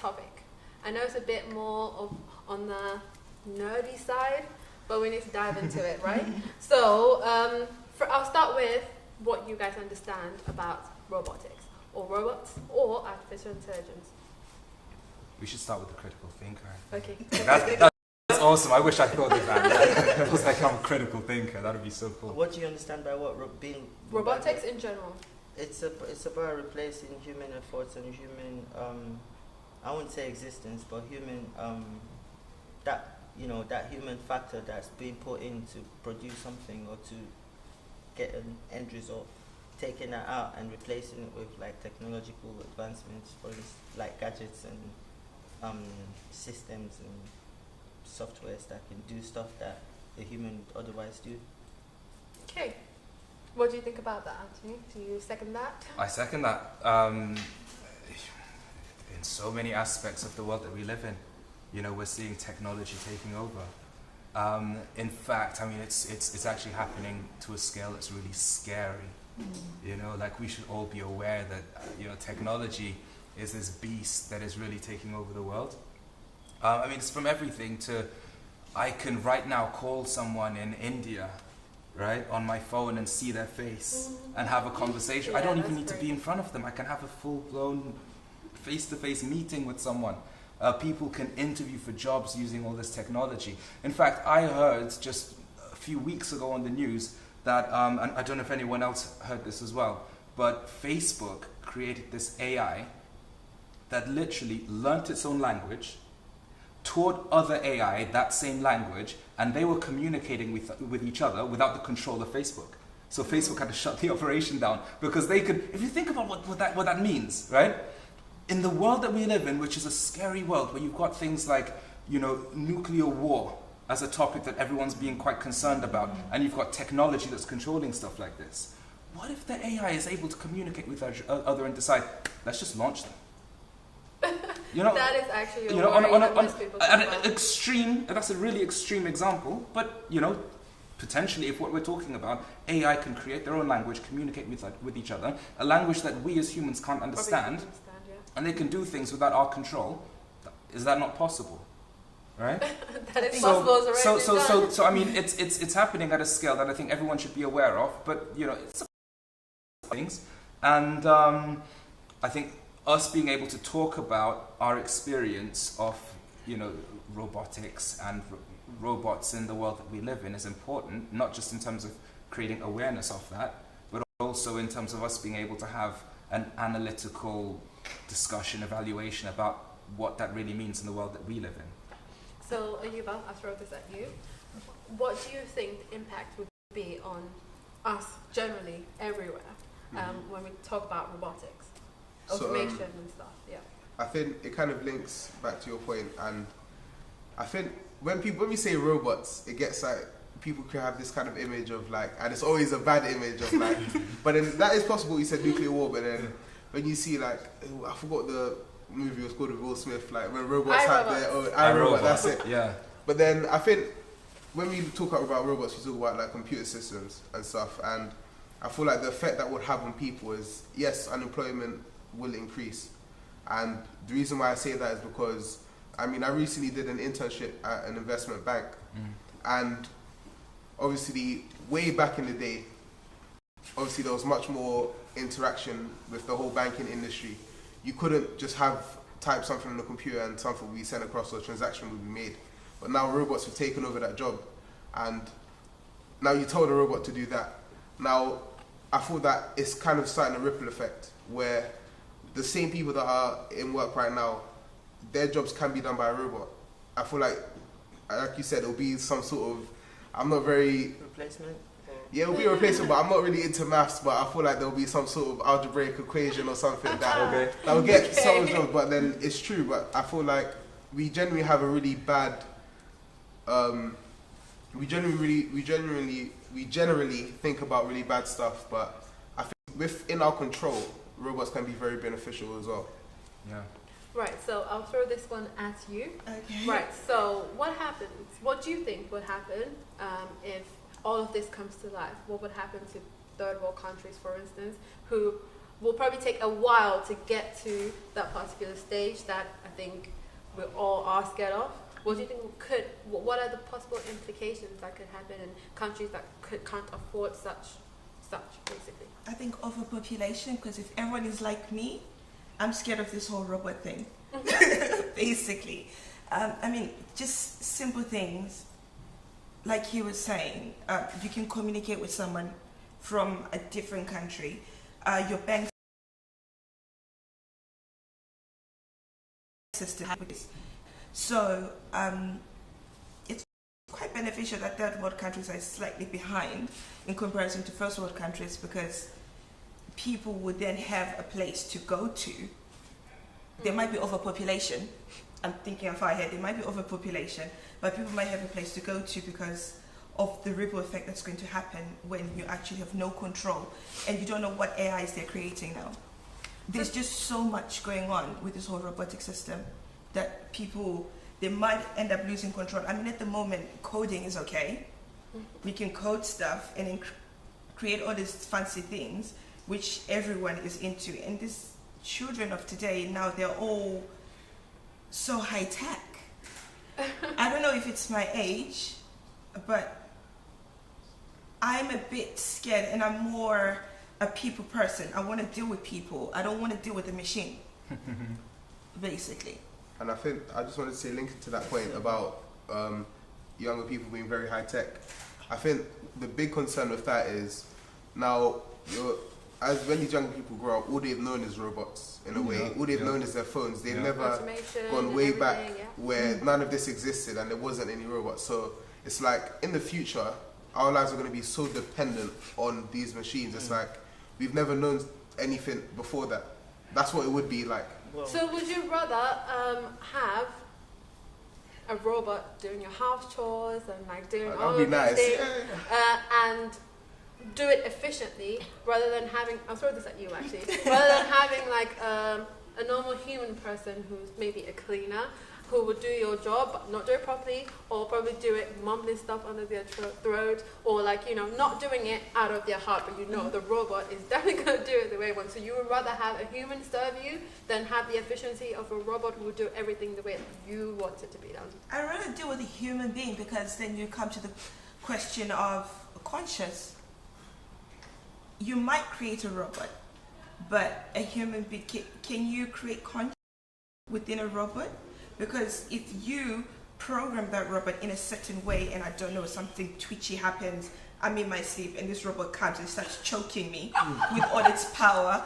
topic. I know it's a bit more on the nerdy side, but we need to dive into it, right? So I'll start with what you guys understand about robotics, or robots, or artificial intelligence. We should start with the critical thinker. Okay. That's awesome. I wish I thought of that. It was like I'm a critical thinker. That would be so cool. What do you understand by what being robotics in general? It's about replacing human efforts and human I wouldn't say existence, but human that human factor that's being put in to produce something or to get an end result, taking that out and replacing it with like technological advancements, for instance, like gadgets and systems and softwares that can do stuff that a human would otherwise do. Okay. What do you think about that, Anthony? Do you second that? I second that. In so many aspects of the world that we live in, we're seeing technology taking over. In fact, I mean, it's actually happening to a scale that's really scary. Like we should all be aware that technology is this beast that is really taking over the world. I mean, it's from everything to, I can right now call someone in India, right, on my phone and see their face and have a conversation. Yeah, I don't even need great. to be in front of them. I can have a full-blown face-to-face meeting with someone. People can interview for jobs using all this technology. In fact, I heard just a few weeks ago on the news that, and I don't know if anyone else heard this as well, but Facebook created this AI that literally learnt its own language, taught other AI that same language, and they were communicating with each other without the control of Facebook. So Facebook had to shut the operation down because they could, if you think about what that means, right? In the world that we live in, which is a scary world where you've got things like, nuclear war as a topic that everyone's being quite concerned about, and you've got technology that's controlling stuff like this. What if the AI is able to communicate with each other and decide, let's just launch them? That is actually an extreme. That's a really extreme example, but potentially, if what we're talking about, AI can create their own language, communicate with each other, a language that we as humans can't understand, and they can do things without our control. Is that not possible? Right? That is possible. So I mean, it's happening at a scale that I think everyone should be aware of. But it's things, and I think us being able to talk about our experience of robotics and robots in the world that we live in is important, not just in terms of creating awareness of that, but also in terms of us being able to have an analytical discussion, evaluation about what that really means in the world that we live in. So, Ayuba, I'll throw this at you. What do you think the impact would be on us generally, everywhere, when we talk about robotics? Automation and stuff, yeah. I think it kind of links back to your point, and I think when we say robots, it gets like, people can have this kind of image of like, and it's always a bad image of like, but then that is possible, you said nuclear war, but then when you see like, I forgot the movie was called with Will Smith, like when robots have their own, iRobot, that's it. Yeah. But then I think when we talk about robots, we talk about like computer systems and stuff, and I feel like the effect that would have on people is, yes, unemployment will increase. And the reason why I say that is because, I recently did an internship at an investment bank, and obviously way back in the day, obviously there was much more interaction with the whole banking industry. You couldn't just type something on the computer and something would be sent across or a transaction would be made. But now robots have taken over that job, and now you told a robot to do that. Now, I feel that it's kind of starting a ripple effect where the same people that are in work right now, their jobs can be done by a robot. I feel like you said, it'll be some sort of, I'm not very... Replacement? Yeah, it'll be a replacement, but I'm not really into maths, but I feel like there'll be some sort of algebraic equation or something that will get someone's job, but then it's true, but I feel like we generally have a really bad, we generally think about really bad stuff, but I think within our control, robots can be very beneficial as well. Yeah. Right, so I'll throw this one at you. Okay. Right, so what happens? What do you think would happen if all of this comes to life? What would happen to third world countries, for instance, who will probably take a while to get to that particular stage that I think we all are scared of. What do you think what are the possible implications that could happen in countries that can't afford such basically? I think overpopulation, because if everyone is like me, I'm scared of this whole robot thing. Basically. I mean, just simple things. Like he was saying, you can communicate with someone from a different country. Your bank system. So it's quite beneficial that third world countries are slightly behind in comparison to first world countries, because people would then have a place to go to. There might be overpopulation. I'm thinking of our head. There might be overpopulation, but people might have a place to go to because of the ripple effect that's going to happen when you actually have no control and you don't know what AIs they're creating now. There's just so much going on with this whole robotic system that people, they might end up losing control. I mean, at the moment, coding is okay. We can code stuff and then create all these fancy things, which everyone is into. And these children of today, now they're all so high tech. I don't know if it's my age, but I'm a bit scared, and I'm more a people person. I want to deal with people. I don't want to deal with a machine, basically. And I think I just wanted to say, linking to that point about younger people being very high tech, I think the big concern with that is now as when these young people grow up, all they've known is robots in a way. All they've known is their phones. They've never gone way back where none of this existed and there wasn't any robots. So it's like in the future, our lives are going to be so dependent on these machines. It's like we've never known anything before that. That's what it would be like. So would you rather have a robot doing your house chores and like doing all of these things and do it efficiently rather than having, I'll throw this at you actually, rather than having like a normal human person who's maybe a cleaner who would do your job but not do it properly, or probably do it mumbling stuff under their throat, or like, you know, not doing it out of their heart, but you know the robot is definitely going to do it the way it wants. So you would rather have a human serve you than have the efficiency of a robot who would do everything the way you want it to be done. I'd rather deal with a human being, because then you come to the question of conscious. You might create a robot, but a human being, can you create conscious within a robot? Because if you program that robot in a certain way, and I don't know, something twitchy happens, I'm in my sleep and this robot comes and starts choking me with all its power.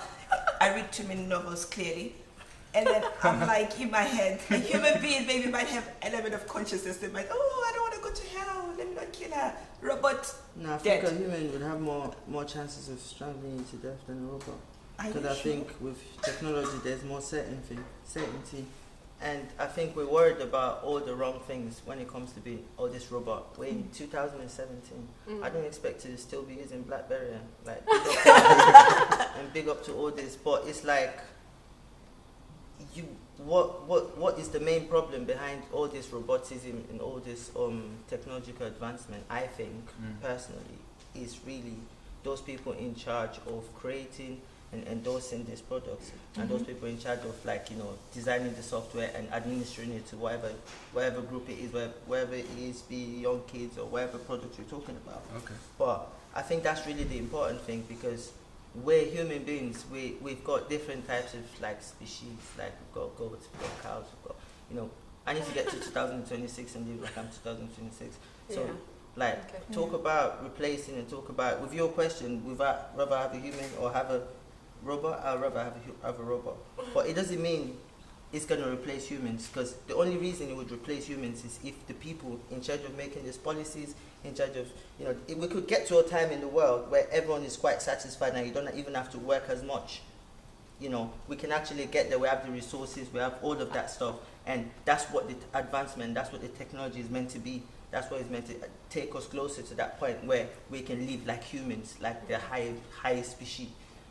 I read too many novels, clearly. And then I'm like, in my head, a human being maybe might have an element of consciousness. They might, oh, I don't want to go to hell, let me not kill her. Robot, no, I think a human would have more chances of strangling you to death than a robot. Because I think with technology there's more certainty. And I think we're worried about all the wrong things when it comes to being, this robot. We're in 2017. I don't expect to still be using BlackBerry and big up to all this. But it's like, what is the main problem behind all this robotism and all this technological advancement? I think personally is really those people in charge of creating and endorsing these products, and those people in charge of, like, you know, designing the software and administering it to whatever group it is, wherever it is, be young kids or whatever product you're talking about. Okay. But I think that's really the important thing, because we're human beings. We've got different types of like species. Like we've got goats, we've got cows, we've got, you know. I need to get to 2026 and live like I'm 2026. So. Talk about replacing, and talk about, with your question, would I rather have a human or have a robot? I'd rather have a robot. But it doesn't mean it's going to replace humans, because the only reason it would replace humans is if the people in charge of making these policies, in charge of, you know, if we could get to a time in the world where everyone is quite satisfied and you don't even have to work as much. You know, we can actually get there. We have the resources, we have all of that stuff, and that's what the advancement, that's what the technology is meant to be. That's what it's meant to take us closer to that point where we can live like humans, like the highest species.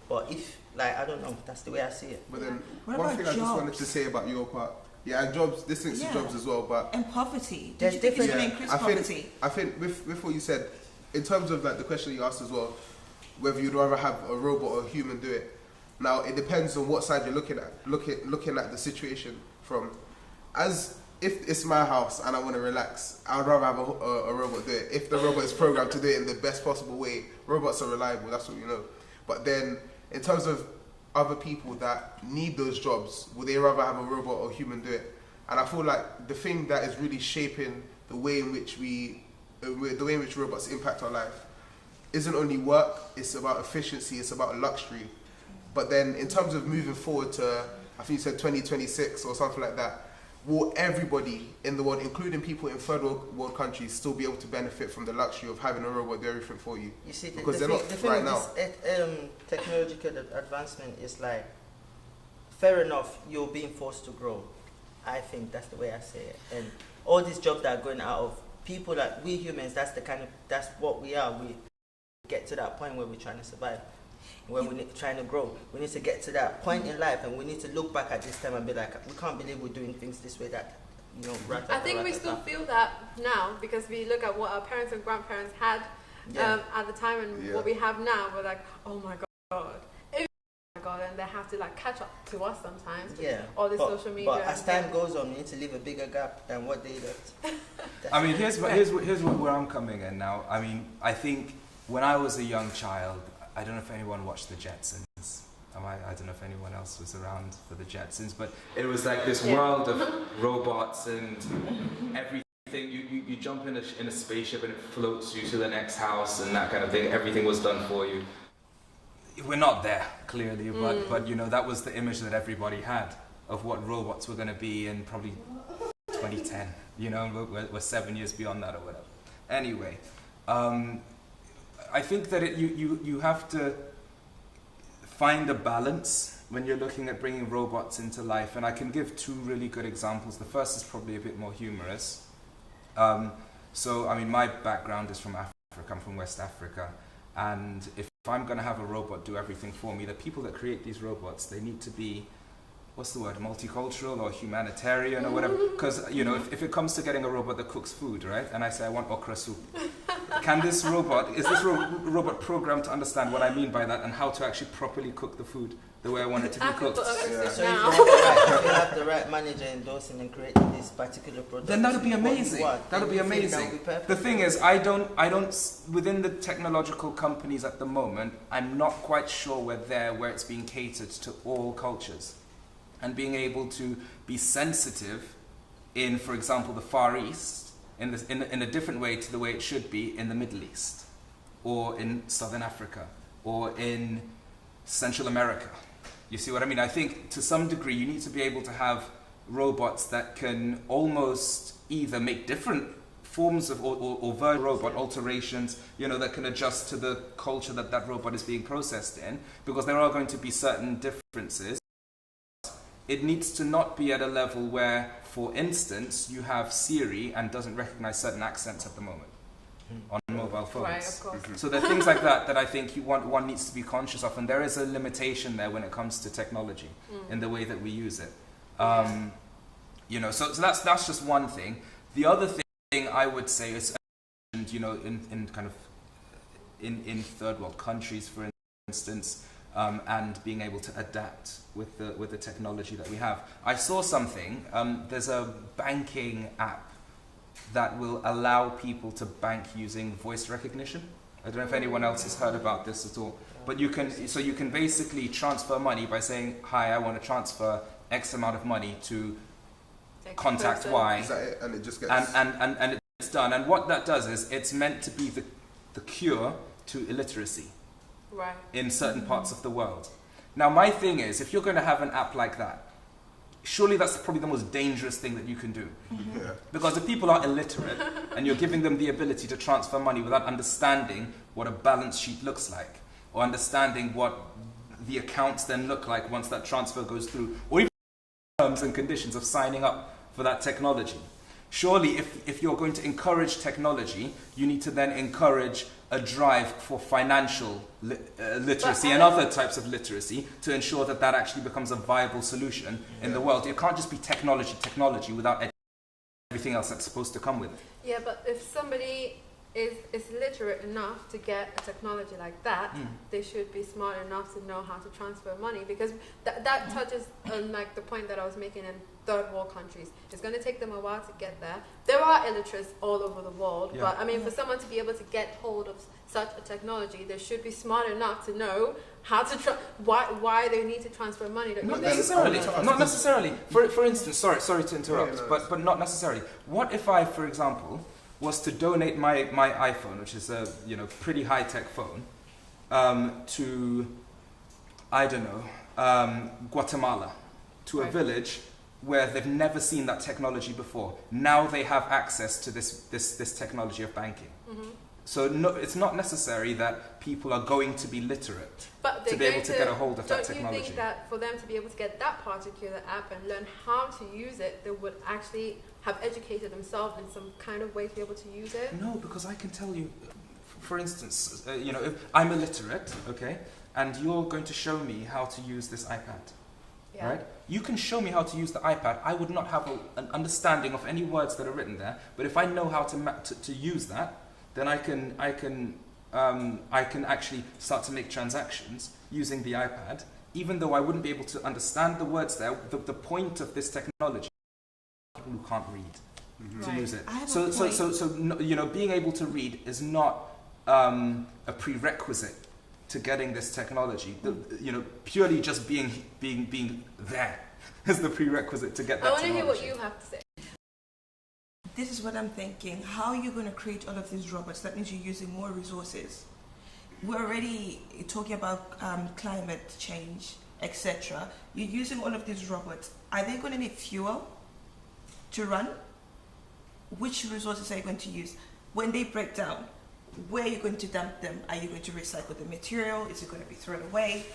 But if, like, I don't know, that's the way I see it. But then, one thing jobs? I just wanted to say about your part, and jobs, this links to jobs as well, but... And poverty. Did you think it's going to increase poverty? I think with what you said, in terms of like the question you asked as well, whether you'd rather have a robot or a human do it, Now it depends on what side you're looking at. Looking at the situation from, as if it's my house and I want to relax, I'd rather have a robot do it. If the robot is programmed to do it in the best possible way, robots are reliable. That's what you know. But then in terms of other people that need those jobs, would they rather have a robot or human do it? And I feel like the thing that is really shaping the way in which robots impact our life isn't only work, it's about efficiency, it's about luxury. But then in terms of moving forward to, I think you said 2026 or something like that, will everybody in the world, including people in third world countries, still be able to benefit from the luxury of having a robot do everything for you? You see, because they're not right now. Technological advancement is like, fair enough, you're being forced to grow. I think that's the way I say it. And all these jobs that are going out of people, like we humans, that's what we are. We get to that point where we're trying to survive, where we're trying to grow. We need to get to that point in life, and we need to look back at this time and be like, we can't believe we're doing things this way. That, you know, I think we still feel that now because we look at what our parents and grandparents had at the time and what we have now. We're like, oh my god. And they have to like catch up to us sometimes. All this social media. But as time goes on, we need to leave a bigger gap than what they left. I mean, here's where I'm coming in now. I mean, I think when I was a young child, I don't know if anyone watched the Jetsons. I don't know if anyone else was around for the Jetsons, but it was like this world of robots and everything. You jump in a spaceship and it floats you to the next house and that kind of thing. Everything was done for you. We're not there, clearly, but you know, that was the image that everybody had of what robots were going to be in probably 2010. You know, we're 7 years beyond that or whatever. Anyway, I think that you have to find a balance when you're looking at bringing robots into life, and I can give two really good examples. The first is probably a bit more humorous. So, I mean, my background is from Africa. I'm from West Africa, and if I'm going to have a robot do everything for me, the people that create these robots, they need to be, what's the word, multicultural or humanitarian or whatever. Because, you know, if it comes to getting a robot that cooks food, right, and I say I want okra soup, is this robot programmed to understand what I mean by that and how to actually properly cook the food the way I want it to be cooked? So if you have the right manager endorsing and creating this particular product, then that would be amazing. That would be amazing. The thing is, I don't, within the technological companies at the moment, I'm not quite sure we're there where it's being catered to all cultures. And being able to be sensitive in, for example, the Far East, in a different way to the way it should be in the Middle East, or in Southern Africa, or in Central America. You see what I mean? I think to some degree you need to be able to have robots that can almost either make different forms of or robot alterations, you know, that can adjust to the culture that robot is being processed in, because there are going to be certain differences. It needs to not be at a level where, for instance, you have Siri and doesn't recognize certain accents at the moment on mobile phones. Right, of course. So there are things like that I think one needs to be conscious of, and there is a limitation there when it comes to technology in the way that we use it. You know, so that's just one thing. The other thing I would say is, you know, in kind of in third world countries, for instance. And being able to adapt with the technology that we have. I saw something, there's a banking app that will allow people to bank using voice recognition. I don't know if anyone else has heard about this at all, but you can basically transfer money by saying, hi, I want to transfer X amount of money to contact Y. Is that it? And it just gets... And it's done. And what that does is it's meant to be the cure to illiteracy. Right. In certain parts of the world. Now, my thing is, if you're going to have an app like that, surely that's probably the most dangerous thing that you can do. Yeah. Because if people are illiterate and you're giving them the ability to transfer money without understanding what a balance sheet looks like, or understanding what the accounts then look like once that transfer goes through, or even terms and conditions of signing up for that technology. Surely, if you're going to encourage technology, you need to then encourage a drive for financial literacy and other types of literacy to ensure that actually becomes a viable solution in the world. It can't just be technology without everything else that's supposed to come with it. Yeah, but if somebody is literate enough to get a technology like that, they should be smart enough to know how to transfer money, because that touches on like the point that I was making in third world countries. It's going to take them a while to get there. There are illiterates all over the world, but I mean, for someone to be able to get hold of such a technology, they should be smart enough to know how to why they need to transfer money. Not necessarily. Not necessarily. For instance, sorry to interrupt, but not necessarily. What if I, for example, was to donate my iPhone, which is a pretty high tech phone, to I don't know Guatemala, to a village where they've never seen that technology before. Now they have access to this technology of banking. So no, it's not necessary that people are going to be literate to be able to get a hold of that technology. Don't you think that for them to be able to get that particular app and learn how to use it, they would actually have educated themselves in some kind of way to be able to use it? No, because I can tell you, for instance, if I'm illiterate, okay, and you're going to show me how to use this iPad, right? You can show me how to use the iPad. I would not have an understanding of any words that are written there, but if I know how to use that, then I can actually start to make transactions using the iPad, even though I wouldn't be able to understand the words there. The point of this technology, people who can't read to use it. So being able to read is not a prerequisite to getting this technology. Purely just being there is the prerequisite to get that technology. I want to hear what you have to say. This is what I'm thinking. How are you going to create all of these robots? That means you're using more resources. We're already talking about climate change, etc. You're using all of these robots. Are they going to need fuel to run? Which resources are you going to use? When they break down, where are you going to dump them? Are you going to recycle the material? Is it going to be thrown away?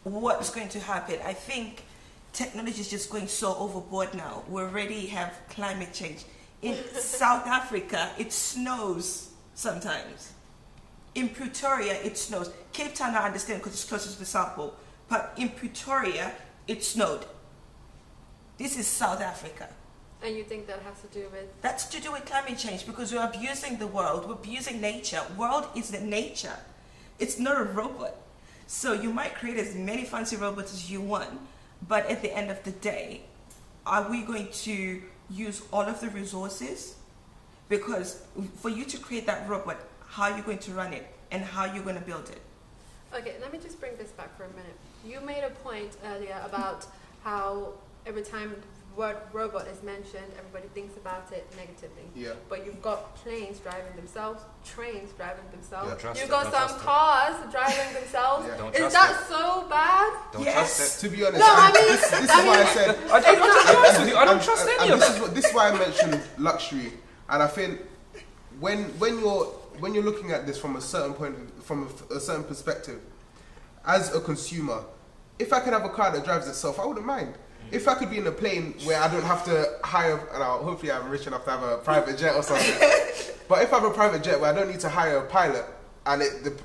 What's going to happen? I think technology is just going so overboard now. We already have climate change. In South Africa, it snows sometimes. In Pretoria, it snows. Cape Town, I understand because it's closer to the South Pole. But in Pretoria, it snowed. This is South Africa. And you think that has to do with? That's to do with climate change, because we're abusing the world. We're abusing nature. World is the nature. It's not a robot. So you might create as many fancy robots as you want, but at the end of the day, are we going to use all of the resources? Because for you to create that robot, how are you going to run it and how are you going to build it? Okay, let me just bring this back for a minute. You made a point earlier about how every time the word robot is mentioned, everybody thinks about it negatively. Yeah. But you've got planes driving themselves, trains driving themselves. Yeah, you've got some cars driving themselves. Yeah. Is that so bad? Don't trust it. To be honest, No, I mean, this is why I said I don't trust any of it. This is why I mentioned luxury, and I think when you're looking at this from a certain point, from a certain perspective, as a consumer, if I could have a car that drives itself, I wouldn't mind. If I could be in a plane where I don't have to hire, and hopefully I'm rich enough to have a private jet or something. But if I have a private jet where I don't need to hire a pilot and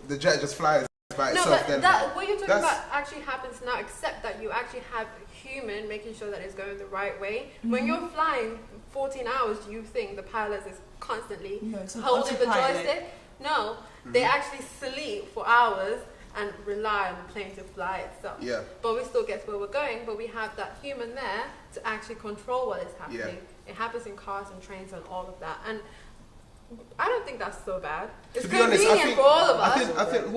the jet just flies by itself, then what you're talking about actually happens now, except that you actually have a human making sure that it's going the right way. When you're flying 14 hours, do you think the pilot is constantly holding the joystick? No, they actually sleep for hours and rely on the plane to fly itself. Yeah. But we still get to where we're going, but we have that human there to actually control what is happening. Yeah. It happens in cars and trains and all of that. And I don't think that's so bad. It's to be honest, convenient for all of us. I think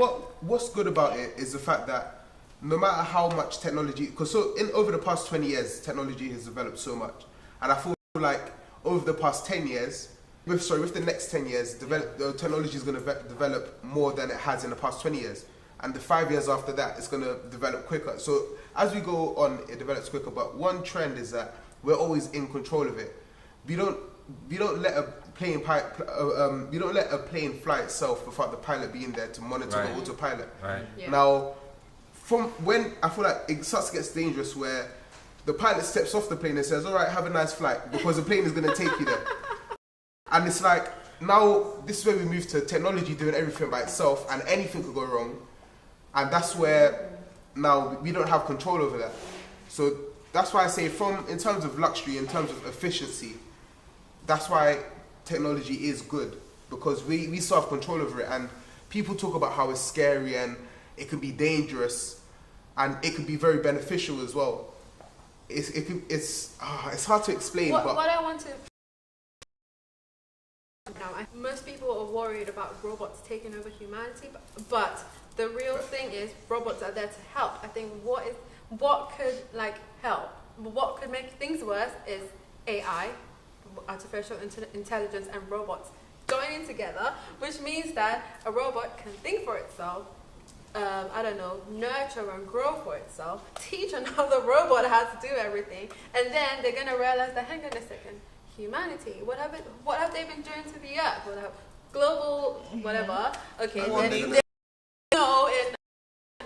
what's good about it is the fact that no matter how much technology, because over the past 20 years, technology has developed so much. And I feel like over the past 10 years, with the next 10 years, the technology is going to develop more than it has in the past 20 years. And the 5 years after that, it's going to develop quicker. So as we go on, it develops quicker. But one trend is that we're always in control of it. We don't let a plane fly itself without the pilot being there to monitor the autopilot. Right. Yeah. Now, from when I feel like it starts to get dangerous, where the pilot steps off the plane and says, "All right, have a nice flight," because the plane is going to take you there. And it's like, now this is where we move to technology doing everything by itself, and anything could go wrong. And that's where now we don't have control over that. So that's why I say, in terms of luxury, in terms of efficiency, that's why technology is good. because we still have control over it. And people talk about how it's scary and it can be dangerous, and it can be very beneficial as well. It's hard to explain. What I want to now, most people are worried about robots taking over humanity, but the real thing is robots are there to help. I think what could help, what could make things worse is AI, artificial intelligence, and robots joining together, which means that a robot can think for itself, nurture and grow for itself, teach another robot how to do everything, and then they're going to realize that, hang on a second, humanity, what have they been doing to the earth? What have global whatever? Okay, then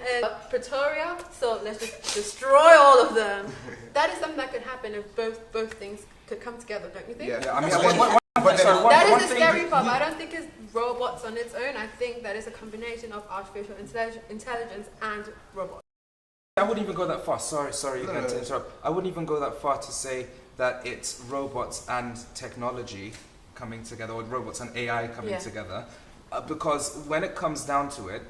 in Pretoria, so let's just destroy all of them. That is something that could happen if both things could come together, don't you think? Yeah, I mean, that is the scary part. I don't think it's robots on its own. I think that is a combination of artificial intelligence and robots. I wouldn't even go that far. Sorry again to interrupt. I wouldn't even go that far to say that it's robots and technology coming together, or robots and AI coming together, because when it comes down to it,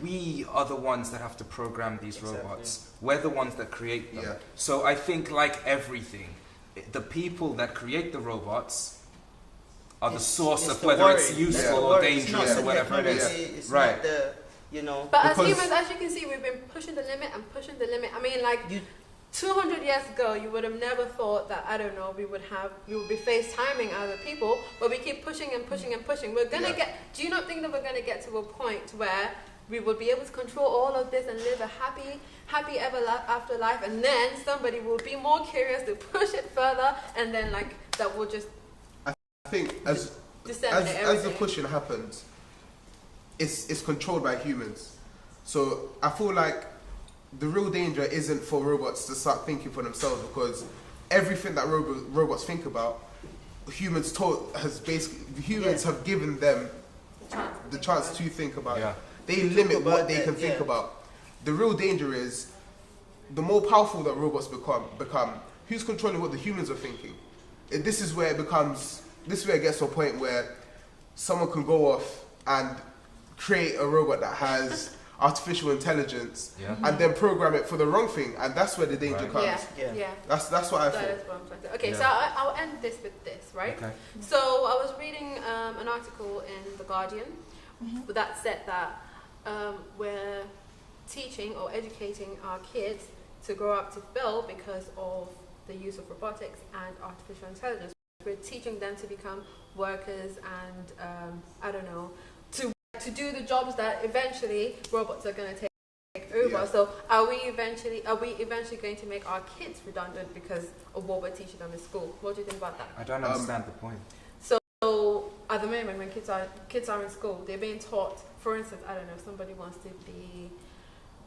we are the ones that have to program these robots. We're the ones that create them. So I think, like everything, the people that create the robots are the source of whether it's useful or dangerous or whatever it is. It's not the, But as humans, as you can see, we've been pushing the limit and pushing the limit. I mean, 200 years ago, you would have never thought that, we would be FaceTiming other people, but we keep pushing and pushing and pushing. We're gonna do you not think that we're gonna get to a point where we will be able to control all of this and live a happy ever after life, and then somebody will be more curious to push it further, and then that will just I think as the pushing happens, it's controlled by humans. So I feel like the real danger isn't for robots to start thinking for themselves, because everything that robots think about, humans have given them the chance to think about it. They limit what they can think about. The real danger is the more powerful that robots become, who's controlling what the humans are thinking? This is where it gets to a point where someone can go off and create a robot that has artificial intelligence and then program it for the wrong thing, and that's where the danger comes. That's what I feel. That is what I'm trying to. Okay, so I'll end this with this, right? Okay. So I was reading an article in The Guardian that said that we're teaching or educating our kids to grow up to fail because of the use of robotics and artificial intelligence. We're teaching them to become workers and to do the jobs that eventually robots are going to take over. So are we eventually going to make our kids redundant because of what we're teaching them in school? What do you think about that? I don't understand the point. So at the moment, when kids are in school, they're being taught. For instance, if somebody wants to be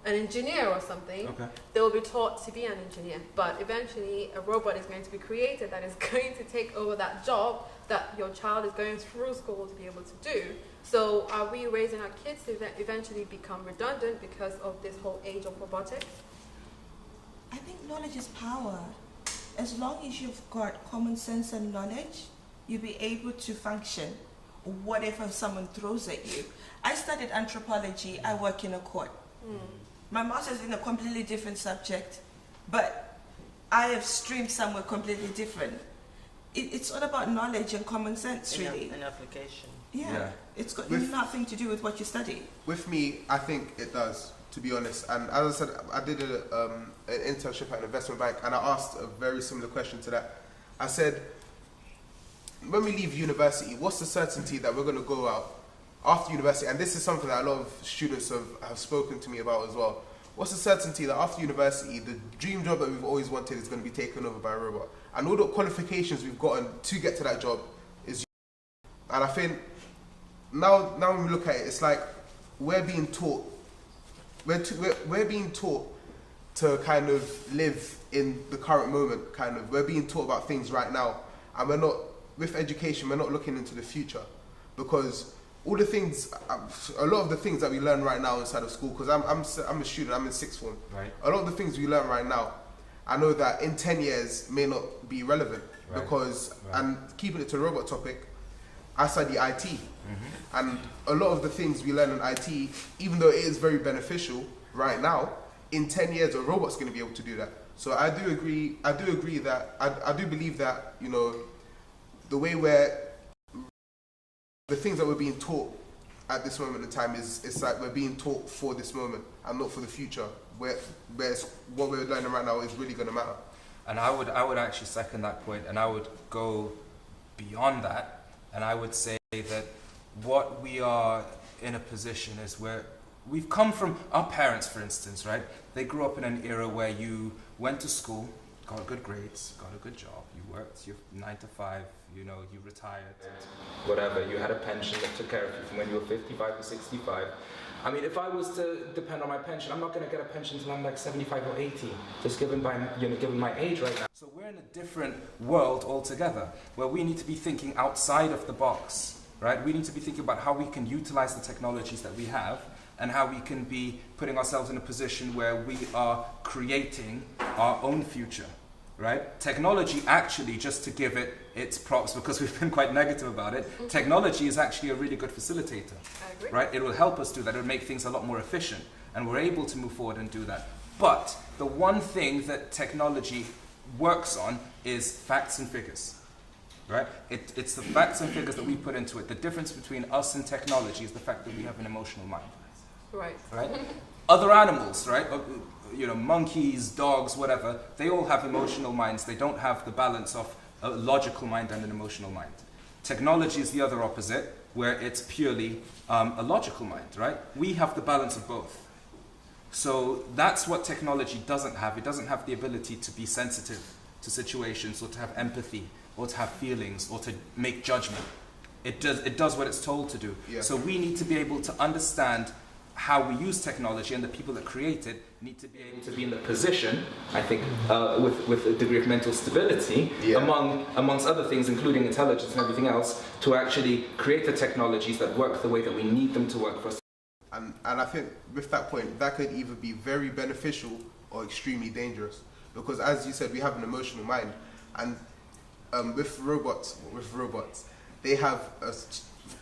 an engineer or something, they will be taught to be an engineer. But eventually, a robot is going to be created that is going to take over that job that your child is going through school to be able to do. So are we raising our kids to eventually become redundant because of this whole age of robotics? I think knowledge is power. As long as you've got common sense and knowledge, you'll be able to function whatever someone throws at you. I studied anthropology. I work in a court. My master's in a completely different subject, but I have streamed somewhere completely different. It's all about knowledge and common sense, really. An application. Yeah. It's got nothing to do with what you study. With me, I think it does, to be honest. And as I said, I did an internship at an investment bank, and I asked a very similar question to that. I said, when we leave university, what's the certainty that we're going to go out after university? And this is something that a lot of students have spoken to me about as well. What's the certainty that after university, the dream job that we've always wanted is going to be taken over by a robot? And all the qualifications we've gotten to get to that job is... And I think now when we look at it, it's like we're being taught to kind of live in the current moment, kind of. We're being taught about things right now, and we're not, with education, we're not looking into the future, because all the things, a lot of the things that we learn right now inside of school, because I'm a student, I'm in sixth form. Right. A lot of the things we learn right now, I know that in 10 years may not be relevant, because, and keeping it to the robot topic, I study IT, and a lot of the things we learn in IT, even though it is very beneficial right now, in 10 years a robot's going to be able to do that. So I do agree that I do believe that, you know, the way the things that we're being taught at this moment in time it's like we're being taught for this moment and not for the future, where what we're learning right now is really going to matter. And I would actually second that point, and I would go beyond that, and I would say that what we are in a position is where we've come from. Our parents, for instance, right? They grew up in an era where you went to school, got good grades, got a good job, you worked your 9 to 5, you know, you retired, whatever. You had a pension that took care of you from when you were 55 to 65. I mean, if I was to depend on my pension, I'm not going to get a pension until I'm like 75 or 80, just given my age right now. So we're in a different world altogether, where we need to be thinking outside of the box, right? We need to be thinking about how we can utilize the technologies that we have, and how we can be putting ourselves in a position where we are creating our own future, right? Technology actually, just to give it its props, because we've been quite negative about it, technology is actually a really good facilitator, I agree. right? It will help us do that. It will make things a lot more efficient, and we're able to move forward and do that. But the one thing that technology works on is facts and figures, right? It's the facts and figures that we put into it. The difference between us and technology is the fact that we have an emotional mind. Right. Right? Other animals, right? You know, monkeys, dogs, whatever, they all have emotional minds. They don't have the balance of a logical mind and an emotional mind. Technology is the other opposite, where it's purely a logical mind, right? We have the balance of both. So that's what technology doesn't have. It doesn't have the ability to be sensitive to situations, or to have empathy, or to have feelings, or to make judgment. It does what it's told to do. Yeah. So we need to be able to understand how we use technology, and the people that create it need to be able to be in the position, I think, with a degree of mental stability, amongst other things, including intelligence and everything else, to actually create the technologies that work the way that we need them to work for us. And I think with that point, that could either be very beneficial or extremely dangerous, because as you said, we have an emotional mind, and with robots, they have a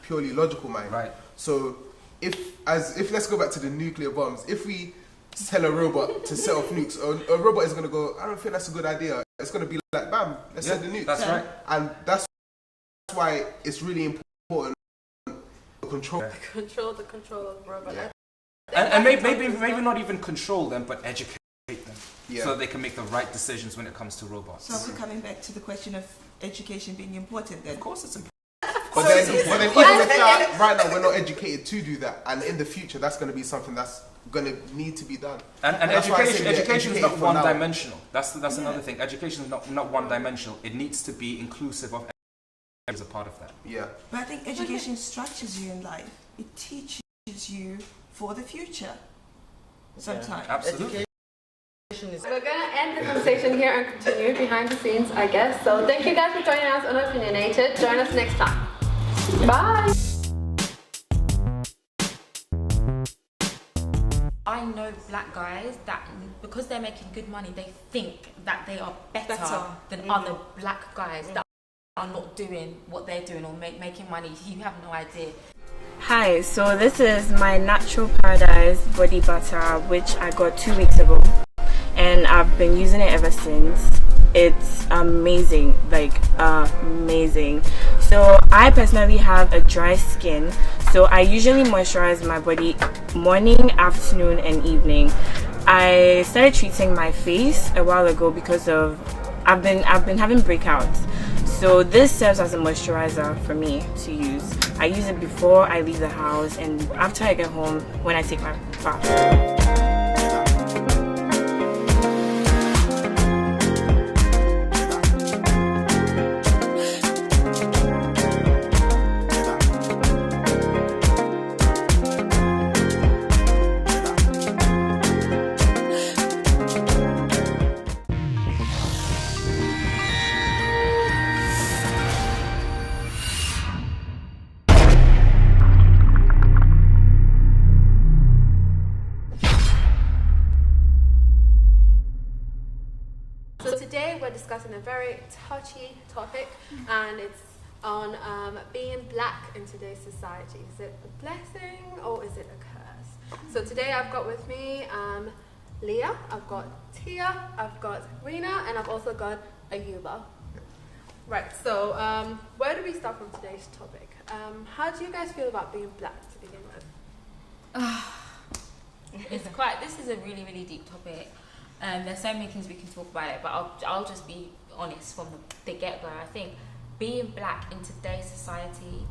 purely logical mind. Right. So if let's go back to the nuclear bombs, if we tell a robot to set off nukes, a robot is going to go, I don't think that's a good idea. It's going to be like, bam, let's set the nukes. That's right. And that's why it's really important to control The control of the robot. Yeah. And maybe not even control them, but educate them, Yeah. so they can make the right decisions when it comes to robots. So we're coming back to the question of education being important then. Of course it's important. But then even with that, right now we're not educated to do that, and in the future that's going to be something that's going to need to be done. And that's why I say education is not for now. one-dimensional. That's another thing. Education is not one-dimensional. It needs to be inclusive of everyone as a part of that. Yeah. But I think education structures you in life. It teaches you for the future. Sometimes. Absolutely. We're going to end the conversation here and continue behind the scenes, I guess. So thank you guys for joining us on Opinionated. Join us next time. Bye. I know black guys that because they're making good money, they think that they are better than other black guys that are not doing what they're doing or making money. You have no idea. Hi, so this is my Natural Paradise body butter, which I got 2 weeks ago, and I've been using it ever since. It's amazing, like amazing. So I personally have a dry skin, so I usually moisturize my body morning, afternoon and evening. I started treating my face a while ago because of I've been having breakouts. So this serves as a moisturizer for me to use. I use it before I leave the house and after I get home when I take my bath. So today we're discussing a very touchy topic, and it's on being black in today's society. Is it a blessing or is it a curse? So today I've got with me Leah, I've got Tia, I've got Rena, and I've also got Ayuba. Right, so where do we start from today's topic? How do you guys feel about being black to begin with? This is a really, really deep topic. There's so many things we can talk about it, but I'll just be honest from the get-go. I think being black in today's society,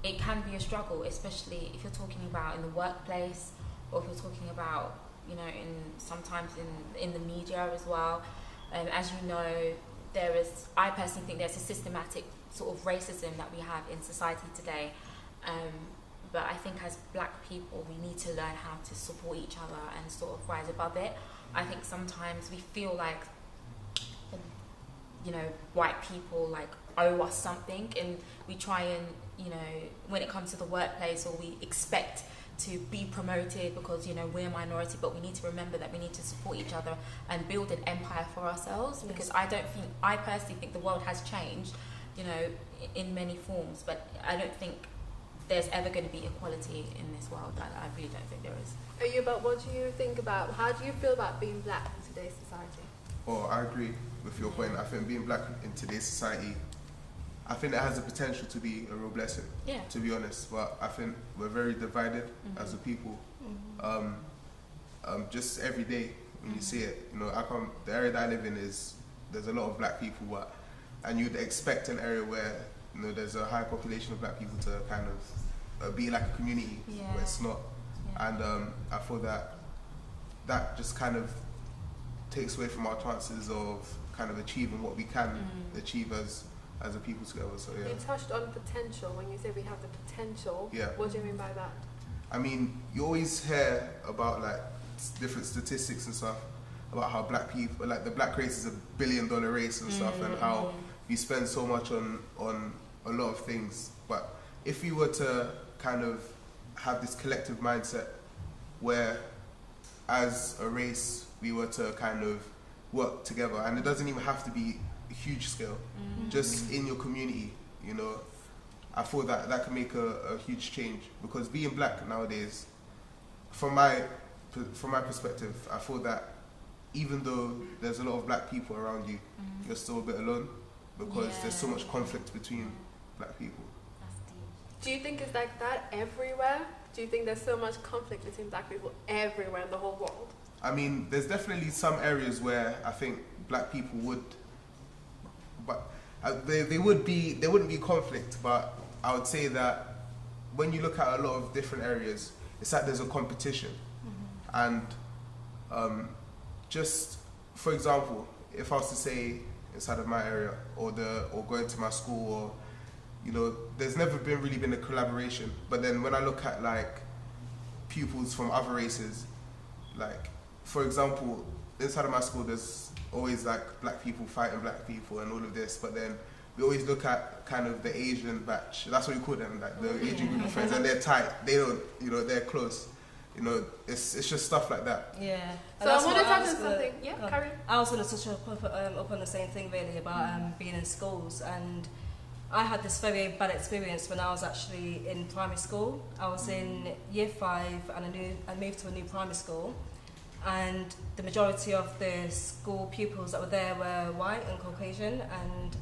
it can be a struggle, especially if you're talking about in the workplace, or if you're talking about, you know, sometimes in the media as well. As you know, I personally think there's a systematic sort of racism that we have in society today. But I think as black people, we need to learn how to support each other and sort of rise above it. I think sometimes we feel like, you know, white people like owe us something, and we try and, you know, when it comes to the workplace, or we expect to be promoted because, you know, we're a minority, but we need to remember that we need to support each other and build an empire for ourselves. Yes. Because I personally think the world has changed, you know, in many forms, but I don't think there's ever going to be equality in this world. I really don't think there is. But what do you think about, how do you feel about being black in today's society? Well, I agree with your point. I think being black in today's society, I think it has the potential to be a real blessing, to be honest. But I think we're very divided as a people. Just every day when you see it, you know, the area that I live in there's a lot of black people, and you'd expect an area where, you know, there's a high population of black people to kind of be like a community, but it's not. And I feel that just kind of takes away from our chances of kind of achieving what we can achieve as a people together. So yeah. You touched on potential when you say we have the potential. Yeah. What do you mean by that? I mean, you always hear about like different statistics and stuff about how black people, like the black race is a $1 billion race and stuff, and how we spend so much on a lot of things. But if we were to kind of have this collective mindset where as a race we were to kind of work together, and it doesn't even have to be a huge scale, just in your community, you know, I feel that can make a huge change. Because being black nowadays, from my perspective, I feel that even though there's a lot of black people around you, you're still a bit alone, because there's so much conflict between black people. Do you think it's like that everywhere? Do you think there's so much conflict between black people everywhere in the whole world? I mean, there's definitely some areas where I think black people would, but there wouldn't be conflict. But I would say that when you look at a lot of different areas, it's like there's a competition. And just for example, if I was to say inside of my area, or going to my school, or, you know, there's never really been a collaboration. But then when I look at like pupils from other races, like for example, inside of my school, there's always like black people fighting black people and all of this. But then we always look at kind of the Asian batch. That's what we call them, like the Asian group of friends, and they're tight. They don't, you know, they're close. You know, it's just stuff like that. Yeah. So I want to touch on something. Yeah, Carrie. I was going to touch up on the same thing really about being in schools, and I had this very bad experience when I was actually in primary school. I was in year 5 and I moved to a new primary school, and the majority of the school pupils that were there were white and Caucasian, and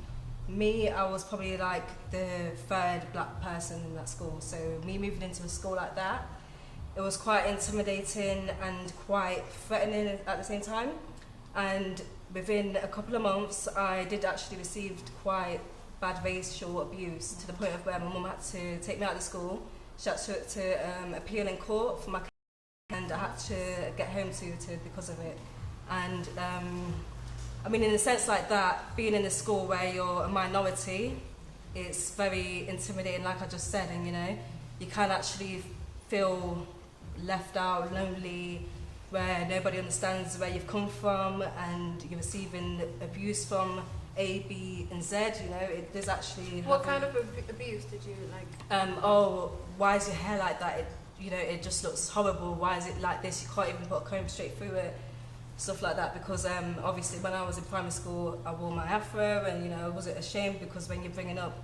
me, I was probably like the 3rd black person in that school. So me moving into a school like that, it was quite intimidating and quite threatening at the same time. And within a couple of months, I did actually receive quite bad racial abuse, to the point of where my mum had to take me out of the school. She had to appeal in court for my case, and I had to get home to because of it. And I mean, in a sense like that, being in a school where you're a minority, it's very intimidating, like I just said, and you know, you can actually feel left out, lonely, where nobody understands where you've come from, and you're receiving abuse from A, B, and Z. You know, it does actually. What kind of abuse did you like? Oh, why is your hair like that? You know, it just looks horrible. Why is it like this? You can't even put a comb straight through it. Stuff like that. Because obviously when I was in primary school, I wore my afro, and you know, I wasn't ashamed, because when you're bringing up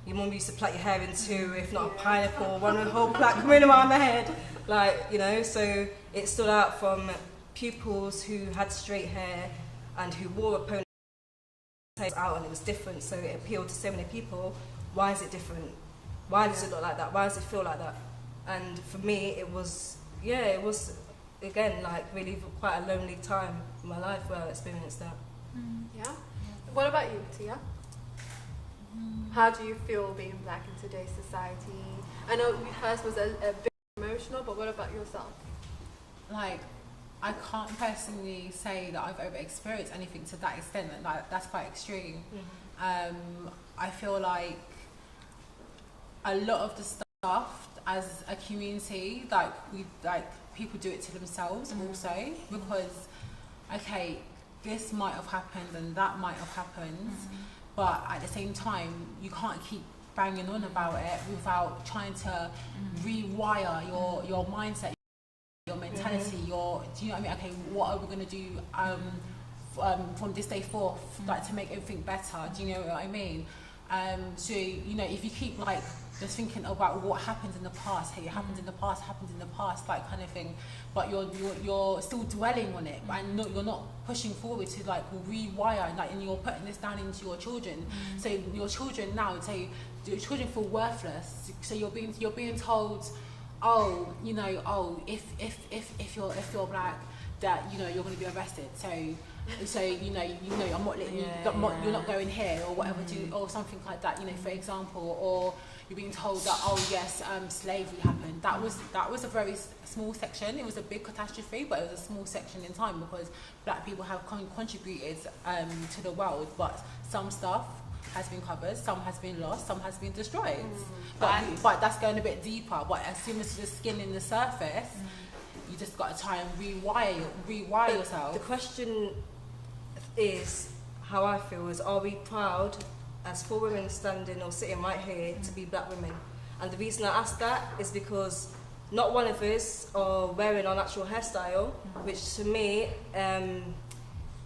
Your mum used to plait your hair in two, if not a pineapple, run a whole black coming around the head. Like, you know, so it stood out from pupils who had straight hair and who wore a ponytail out, and it was different, so it appealed to so many people. Why is it different? Why does it look like that? Why does it feel like that? And for me, it was, again, like really quite a lonely time in my life where I experienced that. Yeah? What about you, Tia? How do you feel being black in today's society? I know hers was a bit emotional, but what about yourself? Like, I can't personally say that I've ever experienced anything to that extent. Like, that's quite extreme. I feel like a lot of the stuff as a community, people do it to themselves also, because okay, this might have happened and that might have happened, but at the same time you can't keep banging on about it without trying to rewire your mindset, your mentality, do you know what I mean? Okay, what are we going to do from this day forth, like, to make everything better? Do you know what I mean? So, you know, if you keep like just thinking about what happened in the past, hey, it happened in the past, like, kind of thing, but you're still dwelling on it, and you're not pushing forward to like rewire, like, and you're putting this down into your children. So your children now, say your children feel worthless. So you're being told, oh, you know, oh, if you're black, that, you know, you're going to be arrested. So you know, I'm not letting you. You're not going here, or whatever, or something like that. You know, for example, or you're being told that, oh yes, slavery happened. That was a very small section. It was a big catastrophe, but it was a small section in time, because black people have contributed to the world. But some stuff has been covered, some has been lost, some has been destroyed. But that's going a bit deeper. But as soon as you're skimming the surface, you just got to try and rewire yourself. The question is, how I feel is, are we proud as 4 women standing or sitting right here to be black women? And the reason I ask that is because not one of us are wearing our natural hairstyle, which to me,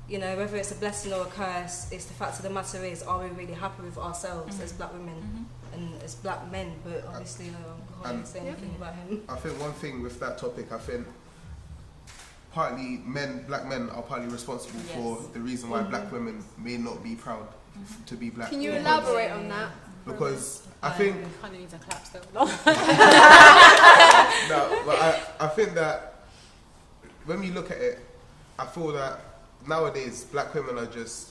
you know, whether it's a blessing or a curse, it's the fact of the matter is, are we really happy with ourselves as black women and as black men? But obviously, I can't say anything about him. I think one thing with that topic, I think partly black men are partly responsible for the reason why black women may not be proud to be black. Can you elaborate on that? Because I think kind of needs a clap still. no, but I think that when we look at it, I feel that nowadays black women are just,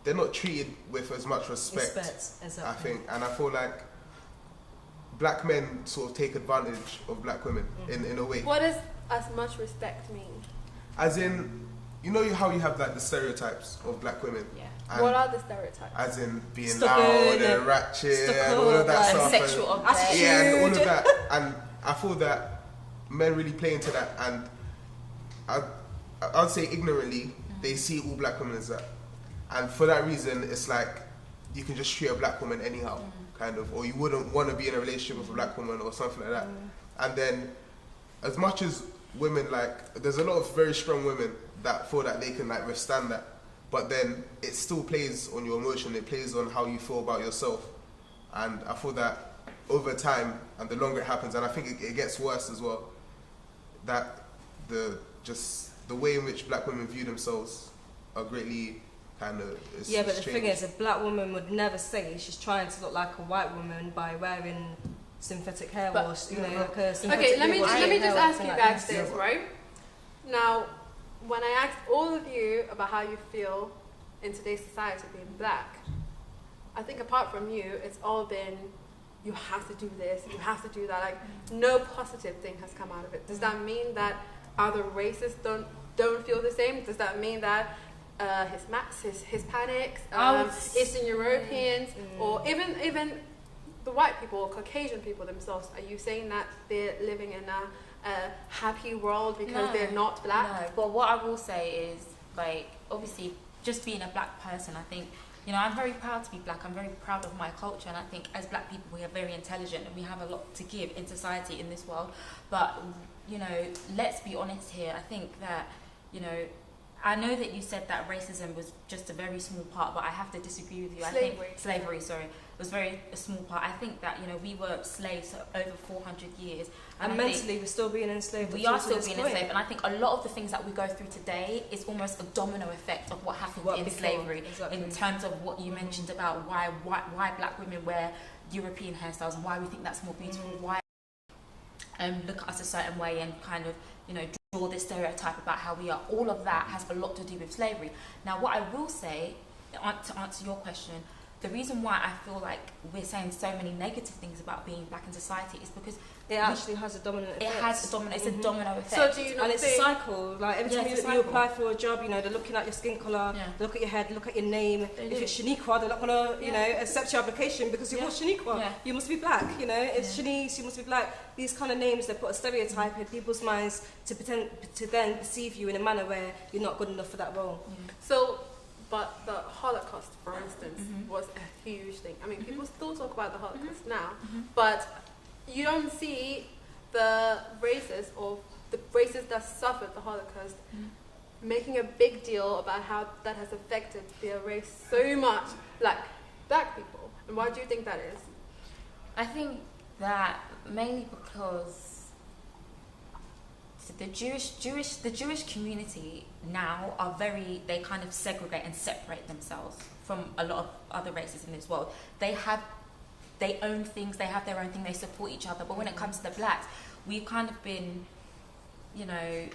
they're not treated with as much respect. Exactly. I think, and I feel like black men sort of take advantage of black women in a way. What does as much respect mean? As in, you know how you have like the stereotypes of black women? Yeah. And What are the stereotypes? as in being Stubborn, loud and ratchet and all of that and stuff. sexual objects. Yeah, and all of that. And I feel that men really play into that, and I'd say ignorantly, they see all black women as that. And for that reason, it's like you can just treat a black woman anyhow, kind of, or you wouldn't want to be in a relationship with a black woman or something like that. And then, as much as women, like, there's a lot of very strong women that feel that they can like withstand that, but then it still plays on your emotion, it plays on how you feel about yourself. And I feel that over time, and the longer it happens, and I think it gets worse as well, that the way in which black women view themselves are greatly kind of but the thing is, a black woman would never say she's trying to look like a white woman by wearing synthetic hair wash, you know, like a synthetic Okay, let me just ask you like guys that. this, right? Now, when I asked all of you about how you feel in today's society being black, I think apart from you, it's all been, you have to do this, you have to do that. Like, no positive thing has come out of it. Does that mean that other races don't feel the same? Does that mean that Hispanics, Eastern Europeans, or even the white people or Caucasian people themselves, are you saying that they're living in a happy world because they're not black? No, but what I will say is, like, obviously, just being a black person, I think, you know, I'm very proud to be black. I'm very proud of my culture, and I think as black people, we are very intelligent and we have a lot to give in society in this world. But, you know, let's be honest here. I think that, you know, I know that you said that racism was just a very small part, but I have to disagree with you. I think slavery, sorry. was very a small part. I think that, you know, we were slaves for over 400 years. And mentally, we're still being enslaved. We are still being enslaved. And I think a lot of the things that we go through today is almost a domino effect of what happened in slavery. Exactly. In terms of what you mentioned about why black women wear European hairstyles and why we think that's more beautiful, why look at us a certain way and kind of, you know, draw this stereotype about how we are. All of that has a lot to do with slavery. Now, what I will say, to answer your question, the reason why I feel like we're saying so many negative things about being black in society is because it actually has a dominant effect. It's a domino effect. So do you not? And it's a cycle. Like every time you apply for a job, you know, they're looking at your skin colour, they look at your head, they look at your name. If it's Shaniqua, they're not gonna, you know, accept your application because you're called Shaniqua. You must be black. You know, it's Shanice, you must be black. These kind of names, they put a stereotype in people's minds to then perceive you in a manner where you're not good enough for that role. So. But the Holocaust, for instance, was a huge thing. I mean, people still talk about the Holocaust now, but you don't see the races that suffered the Holocaust making a big deal about how that has affected their race so much, like black people. And why do you think that is? I think that mainly because the Jewish community now they kind of segregate and separate themselves from a lot of other races in this world. They own things, they have their own thing, they support each other. But when it comes to the blacks, we've kind of been, you know,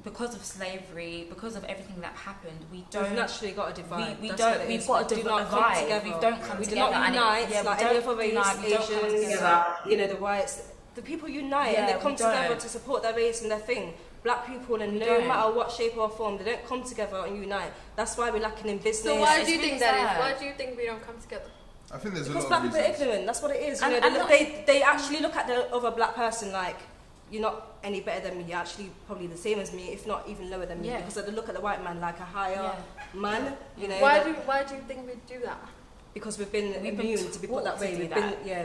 because of slavery, because of everything that happened, we've naturally got a divide. We've got a divide. We don't come together. We do not unite like any other race, Asians, you know, the whites. The people unite and they come together to support their race and their thing. Black people, and no matter what shape or form, they don't come together and unite. That's why we're lacking in business. So why do you think that is? Why do you think we don't come together? I think there's because a lot black of people are ignorant. That's what it is. You know, they actually look at the other black person like, you're not any better than me. You're actually probably the same as me, if not even lower than me. Because they look at the white man like a higher man. You know. Why do you think we do that? Because we've been immune to be put that way.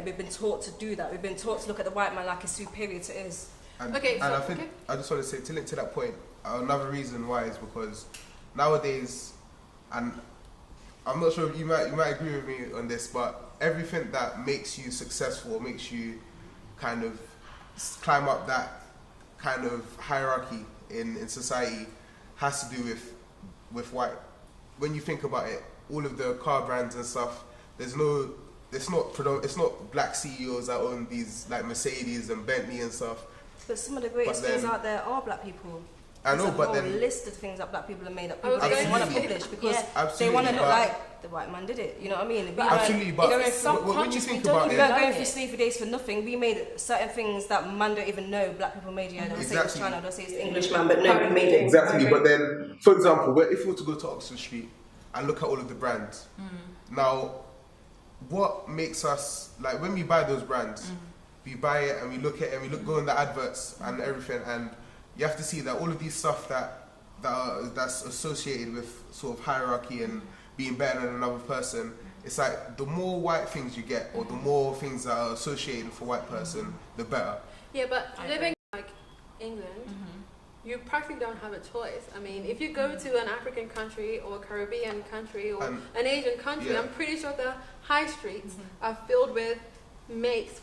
We've been taught to do that. We've been taught to look at the white man like he's superior to us. And I think I just want to say to link to that point. Another reason why is because nowadays, and I'm not sure you might agree with me on this, but everything that makes you successful, makes you kind of climb up that kind of hierarchy in society, has to do with white. When you think about it, all of the car brands and stuff, it's not black CEOs that own these like Mercedes and Bentley and stuff. But some of the greatest things out there are black people. I know, but then list of things that black people have made that people don't want to publish because they want to look like the white man did it. You know what I mean? Absolutely, but when you think about it, we weren't going through slavery days for nothing. We made certain things that man don't even know black people made. They'll say it's China, they'll say it's the Englishman, but no, we made it. Exactly, but then, for example, if we were to go to Oxford Street and look at all of the brands, now, what makes us, like when we buy those brands, we buy it and we look at it and we go in the adverts and everything, and you have to see that all of these stuff that's associated with sort of hierarchy and being better than another person, it's like the more white things you get, or the more things that are associated with a white person, the better. Yeah, but living like England, you practically don't have a choice. I mean, if you go to an African country or a Caribbean country or an Asian country, I'm pretty sure the high streets are filled with makes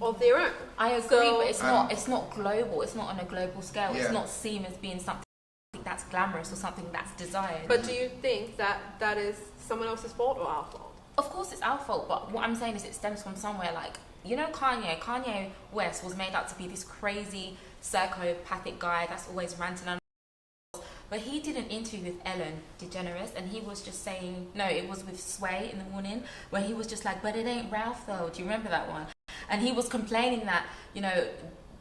of their own. I agree, but it's not global. It's not on a global scale. It's not seen as being something that's glamorous or something that's desired. But do you think that is someone else's fault or our fault? Of course it's our fault, but what I'm saying is it stems from somewhere. Like, you know, Kanye West was made out to be this crazy psychopathic guy that's always ranting on. But he did an interview with Ellen DeGeneres, and he was just saying, no, it was with Sway in the morning, where he was just like, but it ain't Ralph though. Do you remember that one? And he was complaining that, you know,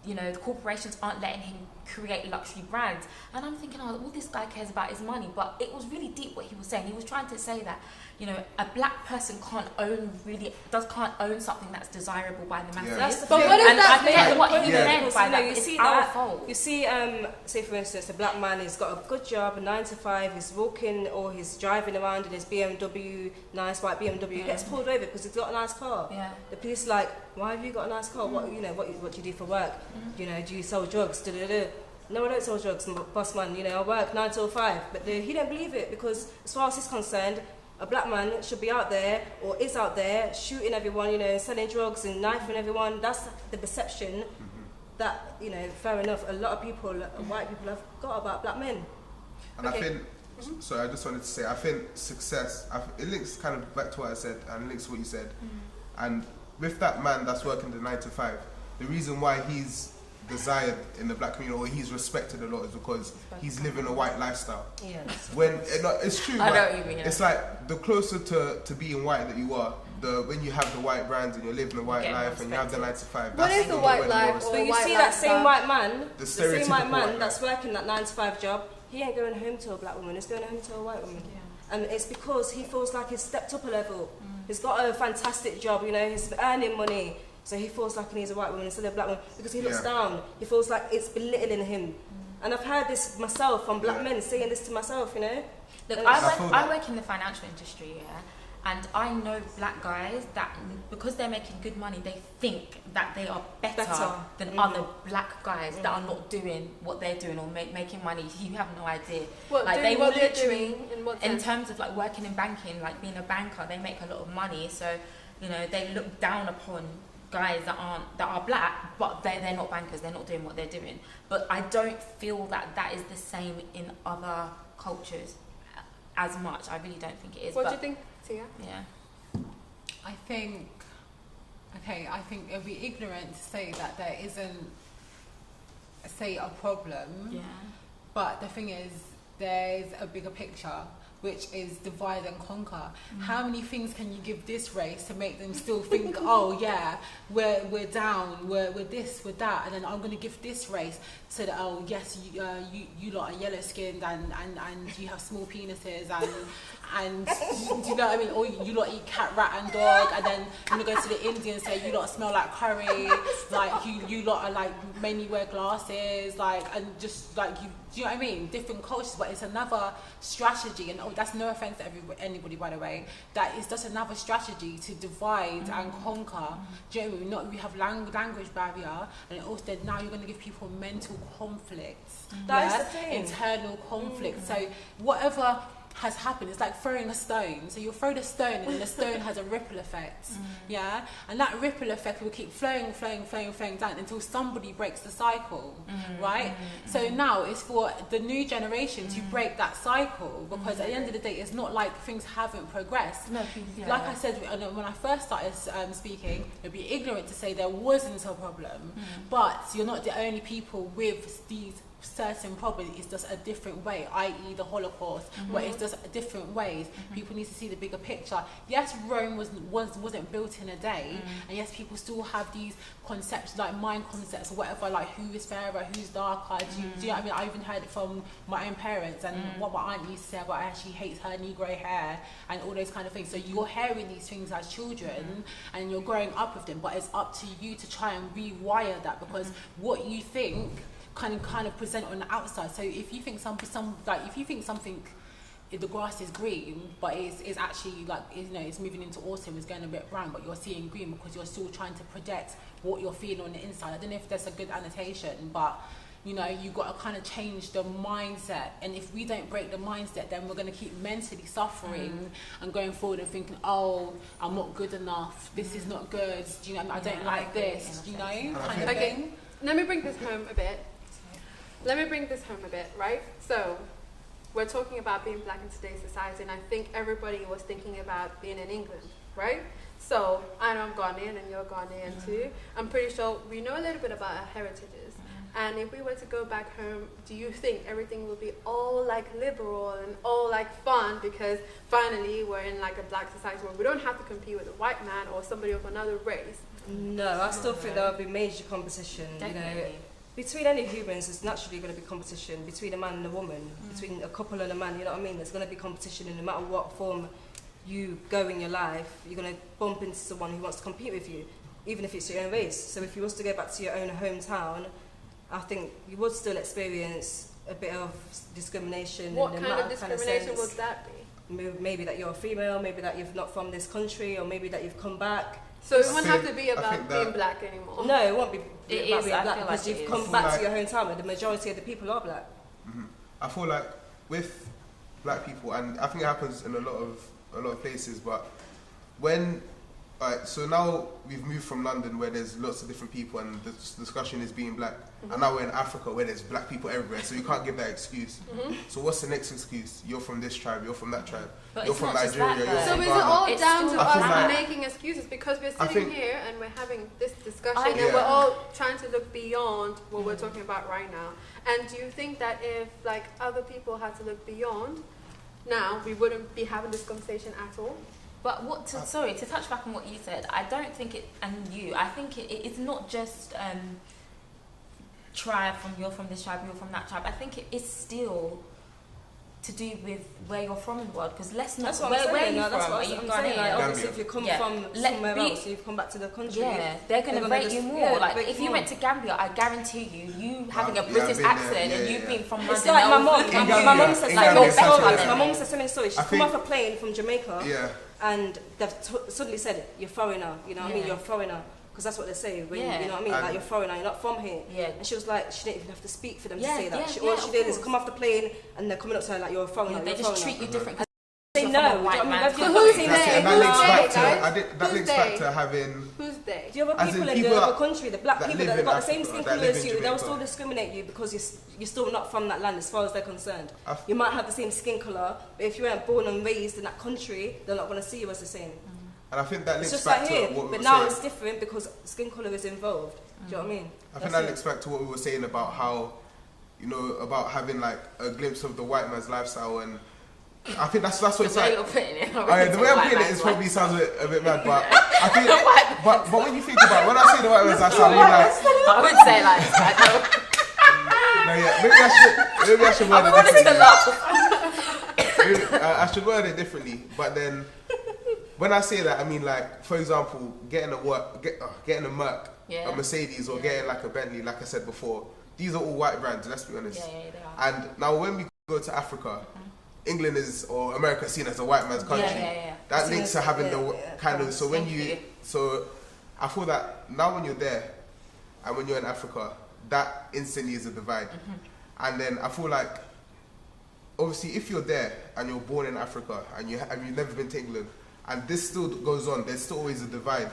the corporations aren't letting him create luxury brands. And I'm thinking, all this guy cares about his money. But it was really deep what he was saying. He was trying to say that, you know, a black person can't own something that's desirable by the masses. That's the but what is that? I think what he meant by that, you it's see our that, fault. You see, say for instance, a black man has got a good job, a 9 to 5, he's walking or he's driving around in his BMW, nice white BMW, he gets pulled over because he's got a nice car. Yeah. The police are like, why have you got a nice car? What do you do for work? You know, do you sell drugs? No, I don't sell drugs, boss man. You know, I work 9 till 5. But he don't believe it because, as far as he's concerned, a black man should be out there or is out there shooting everyone, you know, selling drugs and knifing everyone. That's the perception that, you know, fair enough, a lot of people, white people, have got about black men. And I think, sorry, I just wanted to say, I think success, it links kind of back to what I said and links to what you said. And with that man that's working the 9 to 5, the reason why he's desired in the black community or he's respected a lot is because he's living a white lifestyle. Yes. When it's true, I like, know what you mean. it's like the closer to being white that you are, when you have the white brands and you're living a white life and you have the 9 to 5. What is the white life? But you see that same white man, the same white man white that's working that 9 to 5 job, he ain't going home to a black woman, he's going home to a white woman. And it's because he feels like he's stepped up a level. He's got a fantastic job, you know, he's earning money. So he feels like he needs a white woman instead of a black woman because he looks down. He feels like it's belittling him. And I've heard this myself from black men saying this to myself, you know. Look, I work in the financial industry, and I know black guys that because they're making good money, they think that they are better than other black guys that are not doing what they're doing or making money. You have no idea. What, like doing they what will they're literally, doing in what in sense? terms of like working in banking, like being a banker, they make a lot of money. So you know they look down upon guys that are black, but they're not bankers. They're not doing what they're doing. But I don't feel that is the same in other cultures as much. I really don't think it is. What do you think, Tia? Yeah. I think it would be ignorant to say that there isn't, say, a problem. Yeah. But the thing is, there's a bigger picture, which is divide and conquer. How many things can you give this race to make them still think, oh yeah, we're down, we're this, we're that, and then I'm going to give this race so that, oh yes, you lot are yellow skinned and you have small penises and do you know what I mean? Or you lot eat cat, rat and dog, and then I'm gonna go to the Indians and say you lot smell like curry, like you lot are like mainly wear glasses, like, and just like you. Do you know what I mean? Different cultures, but it's another strategy, and that's no offense to anybody, by the way. That is just another strategy to divide and conquer. Do you know what I mean? Not we have language barrier, and also now you're going to give people mental conflicts. That is the thing. Internal conflict. So whatever has happened, it's like throwing a stone. So you'll throw the stone and then the stone has a ripple effect. Yeah? And that ripple effect will keep flowing down until somebody breaks the cycle. Right? So now it's for the new generation to break that cycle, because at the end of the day it's not like things haven't progressed. No, like I said when I first started speaking, it'd be ignorant to say there wasn't a problem, but you're not the only people with these certain problems. It's just a different way, i.e. the Holocaust, where it's just different ways. People need to see the bigger picture. Yes, Rome wasn't built in a day, and yes, people still have these concepts, like mind concepts or whatever, like who is fairer, who's darker. Do you know what I mean? I even heard it from my own parents, and what my aunt used to say about how she hates her Negro hair and all those kind of things. So you're hearing these things as children and you're growing up with them, but it's up to you to try and rewire that, because what you think kind of present on the outside. So if you think something, the grass is green, but it's actually like, you know, it's moving into autumn, it's going a bit brown, but you're seeing green because you're still trying to project what you're feeling on the inside. I don't know if that's a good annotation, but you know, you've got to kind of change the mindset. And if we don't break the mindset, then we're going to keep mentally suffering and going forward and thinking, oh, I'm not good enough, this is not good, do you know, I don't like this, you know, kind of thing. Let me bring this home a bit. Right? So, we're talking about being black in today's society, and I think everybody was thinking about being in England, right? So, I know I'm Ghanaian and you're Ghanaian too. I'm pretty sure we know a little bit about our heritages. And if we were to go back home, do you think everything would be all like liberal and all like fun because finally we're in like a black society where we don't have to compete with a white man or somebody of another race? No, I still think there will be major competition. Definitely. You know, between any humans, there's naturally going to be competition between a man and a woman, between a couple and a man. You know what I mean? There's going to be competition, and no matter what form you go in your life, you're going to bump into someone who wants to compete with you, even if it's your own race. So if you was to go back to your own hometown, I think you would still experience a bit of discrimination. What kind of discrimination would that be? Maybe that you're a female, maybe that you're not from this country, or maybe that you've come back. So it won't have to be about being black anymore. No, it won't be It about is, being I black feel because like you've it come is. back Like- to your hometown where the majority of the people are black. I feel like with black people, and I think it happens in a lot of a lot of places, but when so now we've moved from London where there's lots of different people and the discussion is being black, and now we're in Africa where there's black people everywhere, so you can't give that excuse. So what's the next excuse? You're from this tribe, you're from that tribe, But you're it's from not just Nigeria, that, you're So from is it Ghana. all It's down still to us like- making excuses because we're I sitting think- here and we're having this discussion I- and Yeah. we're all trying to look beyond what we're talking about right now. And do you think that if like other people had to look beyond, now we wouldn't be having this conversation at all? But to touch back on what you said, I don't think it, and I think it's not just you're from this tribe, you're from that tribe. I think it is still to do with where you're from in the world, because let's not. That's what where I'm are saying. you That's from? what Are you I'm saying. Like, Ghanaian? obviously, if you come from somewhere else, so you've come back to the country. Yeah, they're going to gonna rate just- you more. yeah, like rate if you more. went to Gambia, I guarantee you having a Yeah, British I've been there. accent and Yeah, you yeah. being from It's London. like my mom. In My Gambia, mom said in like Gambia, your it's actually stories. like My that. mom said something story. She's I come think- off a plane from Jamaica, Yeah. and they've suddenly said you're foreigner. You know what I mean? Yeah. You're a foreigner. Because that's what they say. When Yeah. you know what I mean? And- Like you're foreigner, you're not from here. Yeah. And she was like, she didn't even have to speak for them Yeah, to say that. yeah, All yeah, she of did is course. come off the plane and they're coming up to her like you're a foreigner. They you're a just foreigner. treat you different. They you're know. from a Do you white know what I mean? man. Whether So you've who's got the they? same And that Who's links they, back guys? to Who's links back they? to having. Who's they? Do you have As people in in people the other that- country, the black that people live that in got the same Africa, skin that colour live as in you, they'll Jamaica. still discriminate you because you're still not from that land as far as they're concerned. You might have the same skin colour, but if you weren't born and raised in that country, they're not going to see you as the same. And I think that It's links just back like to here, what we but were now saying. it's different because skin colour is involved. Do you know what I mean? I think That's that it. links back to what we were saying about how, about having like a glimpse of the white man's lifestyle, and I think that's what it's The way like. you're putting it. The way I'm putting it is probably sounds a bit mad, but I think, but when you think about it, when I say the white man's lifestyle, I mean like, I would say like that. no, yeah, maybe I should word I it wanted to differently. laugh. I should word it differently, but then when I say that, I mean like, for example, getting a Merc, Yeah. a Mercedes, or getting like a Bentley, like I said before. These are all white brands. Let's be honest. Yeah, they are. And now when we go to Africa, England or America is seen as a white man's country. Yeah. That Seen links as- to having yeah, the yeah, kind of. So when Thank you. so I feel that now when you're there, and when you're in Africa, that instantly is a divide. And then I feel like, obviously, if you're there and you're born in Africa and you've never been to England, and this still goes on, there's still always a divide.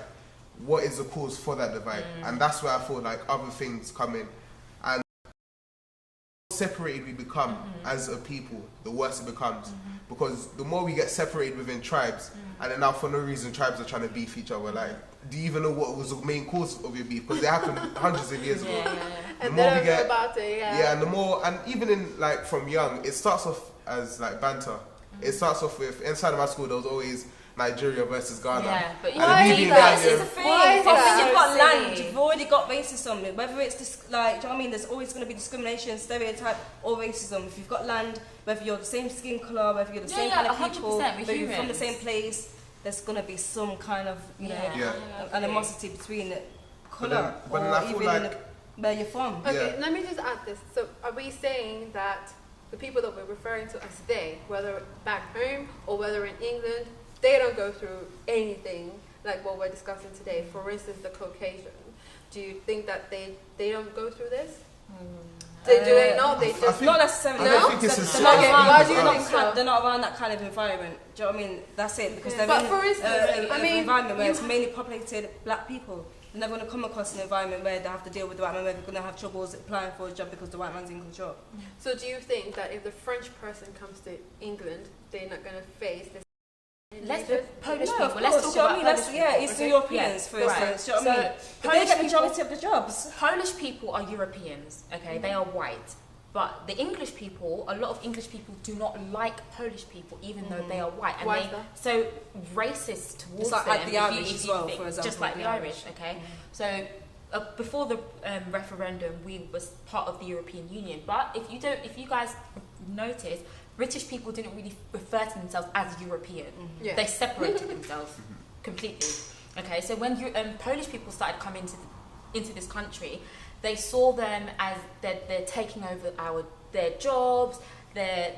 What is the cause for that divide? And that's where I feel like other things come in. And the more separated we become as a people, the worse it becomes. Because the more we get separated within tribes, and then now for no reason tribes are trying to beef each other. Like, do you even know what was the main cause of your beef? Because it happened hundreds of years ago. The And more they we don't get, know about it, yeah, and the more, and even in like from young, it starts off as like banter. It starts off with, inside of my school, there was always Nigeria versus Ghana. Yeah, but And Why me is being that? Ghanaian- It's the thing. Why is From that? when you've got So land, silly. you've already got racism. Whether it's like, do you know what I mean? There's always going to be discrimination, stereotype, or racism. If you've got land, whether you're the same skin colour, whether you're the Yeah, same yeah, kind of 100%, people, we're whether you're from the humans. same place, there's going to be some kind of, you know, Yeah. animosity between But colour then or I feel even like- where you're from. Okay, Yeah. let me just add this. So, are we saying that the people that we're referring to as they, whether back home or whether in England, they don't go through anything like what we're discussing today? For instance, the Caucasian. Do you think that they don't go through this? Do they not? They I just think- Not necessarily. I don't No? think it's a So- They're not Okay, around- why do you they're think not- so? They're not around that kind of environment. Do you know what I mean? That's it. Because they're But in for instance, I an mean, environment where you- it's mainly populated black people. They're never going to come across an environment where they have to deal with the white man, where they're going to have troubles applying for a job because the white man's in control. So, do you think that if the French person comes to England, they're not going to face this? Let's put Polish No, people. of Let's course, talk do you know what I about mean? Polish That's, people. yeah, Eastern okay? Europeans, for Right. instance. Do you know what I mean? So But they Polish get people, majority of the jobs. Polish people are Europeans, okay? They are white. But the English people, a lot of English people do not like Polish people, even though they are white. And Why they is that? so racist towards It's like them. the if you- Irish if as you well, think- for example, just like the the Irish. Irish, okay? So before the referendum, we was part of the European Union. But if you guys notice, British people didn't really refer to themselves as European. Yeah. They separated themselves completely. Okay, so when Polish people started coming into this country, they saw them as they're taking over their jobs, they're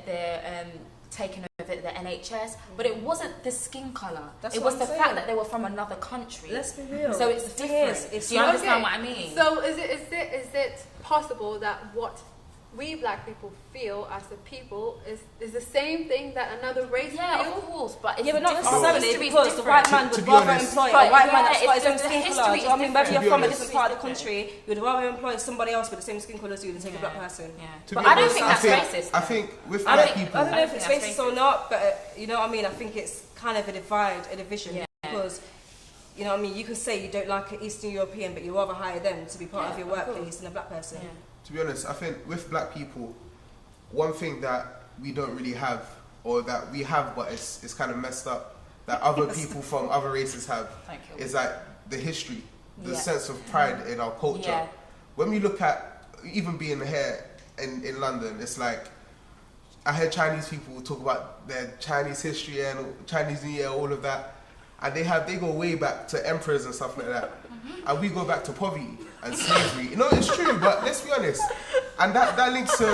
taking over the NHS, but it wasn't the skin colour. That's It what was I'm the saying. fact that they were from another country. Let's be real. So it's The thing different. is, it's Do you not- understand Okay. what I mean? So is it possible that what we black people feel as a people is the same thing that another race Yeah, feels. of course, but it's Yeah, but not different. necessarily, History's because the different. white man To would be rather honest- employ a But white yeah, man that's got his it's own the skin history colour. Do you know what I mean? Whether is you're different. from a To be different part of the honest. country, you'd rather employ somebody else with the same skin colour as you than take a black person. Yeah. To But be I don't honest, think that's racist. I think with I black don't, people, I don't know if I it's think racist that's or not, but you know what I mean? I think it's kind of a divide, a division, Yeah. because, you know what I mean, you can say you don't like an Eastern European, but you rather hire them to be part of your workplace than a black person. Yeah. to be honest, I think with black people, one thing that we don't really have, or that we have but it's kind of messed up, that other people from other races have, Thank you. is like the history, the Yeah. sense of pride in our culture. Yeah. When we look at, even being here in London, it's like, I heard Chinese people talk about their Chinese history and Chinese New Year, all of that, and they go way back to emperors and stuff like that, and we go back to poverty and slavery. No, it's true, but let's be honest. And that links to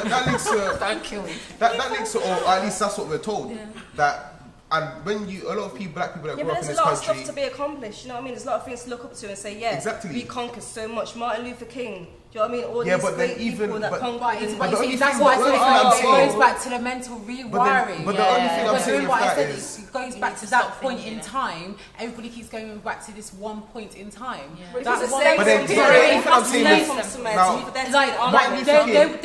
Don't kill me. that links to, or at least that's what we're told. That, and when a lot of people, black people that Yeah, grew but up in there's this a lot of country, stuff to be accomplished, you know what I mean? There's a lot of things to look up to and say, yeah, Exactly. we conquered so much. Martin Luther King, do you know what I mean? All Yeah, these but then great even- people that but- conquered. But, it's, and- but the you only see, that's thing- why the only thing I'm it saying- goes back to the mental rewiring. but the only thing I'm Because saying remember with I that said is, it goes You back need to to that stop point thinking in it. time. Everybody keeps going back to this one point in time. Yeah. Because That it's one the same But then- thing. but They then have I'm to saying learn this- from somewhere now- to- for them to Like be on Martin that Luther level. King-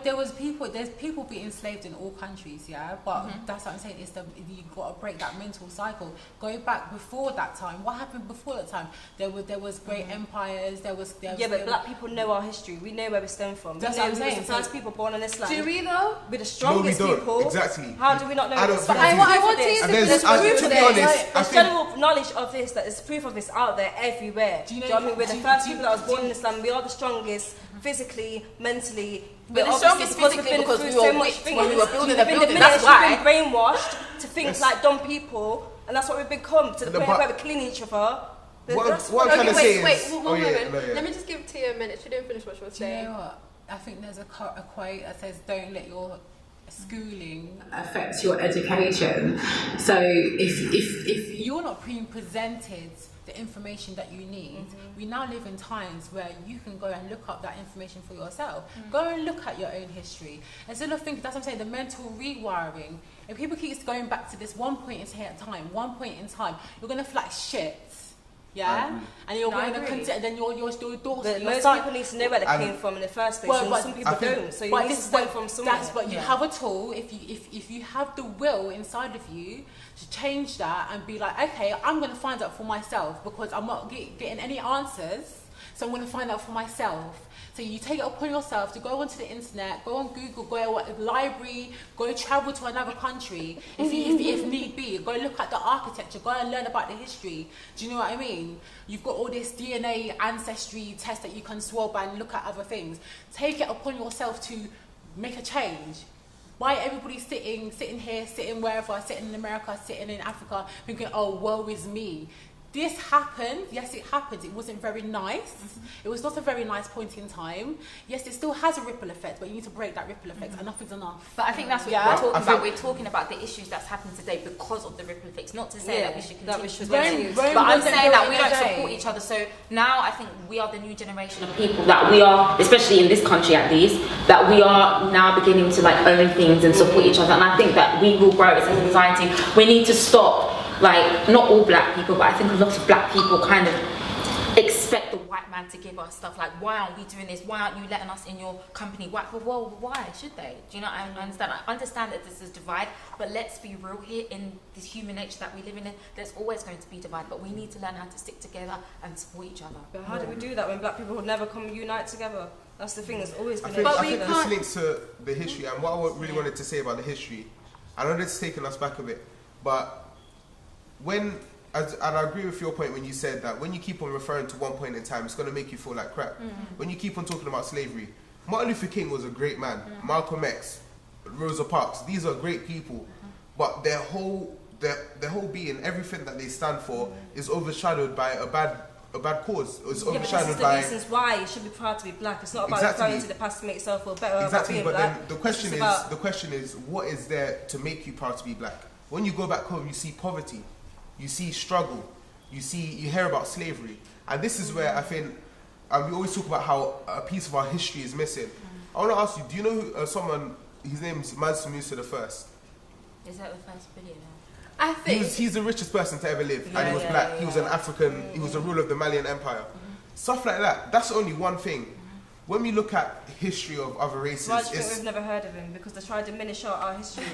there was people. There's people being enslaved in all countries, yeah. But that's what I'm saying. Is you got to break that mental cycle. Going back before that time, what happened before that time? There was great empires. There was Yeah, but black people know our history. We know where we stem from. We That's know what I'm who was saying. the first people born on this land. Do we though? We're the strongest No, we don't. people. Exactly. How do we not know I don't this? think But we do. I want to And there's there's, proof to of be it. honest, I There's think general knowledge of this, that there's proof of this out there everywhere. Do you know- what I mean? We're the do- first do- people that was born do- in this land. We are the strongest, physically, mentally. We're the obviously strongest because physically we've been because through we so were much whipped things. when we were building the We've been building, diminished, that's we've been brainwashed to think Yes. like dumb people, and that's what we've become, to the No, point but- where we're killing each other. what I'm Okay, trying to say is, wait, one oh yeah, moment. no, yeah. Let me just give Tia a minute. She didn't finish what she was Do you saying. know what? I think there's a quote that says, "Don't let your schooling affect your education." So if you're not being presented the information that you need, we now live in times where you can go and look up that information for yourself. Go and look at your own history. Instead of thinking, that's what I'm saying, the mental rewiring. If people keep going back to this one point in time, you're gonna feel like shit. Yeah, and you're No, I going to agree. continue, and then your thoughts. But your most son- people need to know where they And- came from in the first place, Well, and but some people I think- don't. So you but need to this start from somewhere. that's what you have a tool. If you have the will inside of you to change that and be like, okay, I'm going to find out for myself because I'm not getting any answers, so I'm going to find out for myself. So you take it upon yourself to go onto the internet, go on Google, go to a library, go travel to another country if need be. Go look at the architecture, go and learn about the history. Do you know what I mean? You've got all this DNA ancestry test that you can swab and look at other things. Take it upon yourself to make a change. Why everybody sitting here, sitting wherever, sitting in America, sitting in Africa, thinking, oh, woe is me. This happened. Yes, it happened. It wasn't very nice. It was not a very nice point in time. Yes, it still has a ripple effect, but you need to break that ripple effect. Enough is enough. But I think that's what Yeah. we're talking I about. think- We're talking about the issues that's happened today because of the ripple effects. Not to say Yeah, that we should continue. that we should to continue. do. Rome But I'm wasn't saying that built we in a don't day. support each other. So now I think we are the new generation of people that we are, especially in this country at least, that we are now beginning to like own things and support each other. And I think that we will grow as a society. We need to stop, like, not all black people, but I think a lot of black people kind of expect the white man to give us stuff like, why aren't we doing this? Why aren't you letting us in your company? Well, why should they? Do you know? I understand that this is divide, but let's be real here. In this human nature that we live in, there's always going to be divide, but we need to learn how to stick together and support each other. But how do we do that when black people would never come unite together? That's the thing that's always I been think, an But I we issue. think can't- this links to the history, and what I really wanted to say about the history, I know this is taking us back a bit, but and I agree with your point when you said that when you keep on referring to one point in time, it's going to make you feel like crap. When you keep on talking about slavery, Martin Luther King was a great man. Malcolm X, Rosa Parks, these are great people, but their whole being, everything that they stand for, is overshadowed by a bad cause. It's Yeah, but this is overshadowed the by reasons why you should be proud to be black. It's not about Exactly. referring to the past to make yourself feel better exactly. about But being then black. the question It's is, about- what is there to make you proud to be black? When you go back home, you see poverty, you see struggle, you hear about slavery, and this is where I think we always talk about how a piece of our history is missing. I want to ask you, do you know who, someone, his name's Mansa Musa the First? Is that the first billionaire? I think He's the richest person to ever live, and he was black. He was an African. He was the ruler of the Malian Empire. Stuff like that. That's only one thing. When we look at history of other races, Why do you think we've never heard of him? Because they try to diminish our history.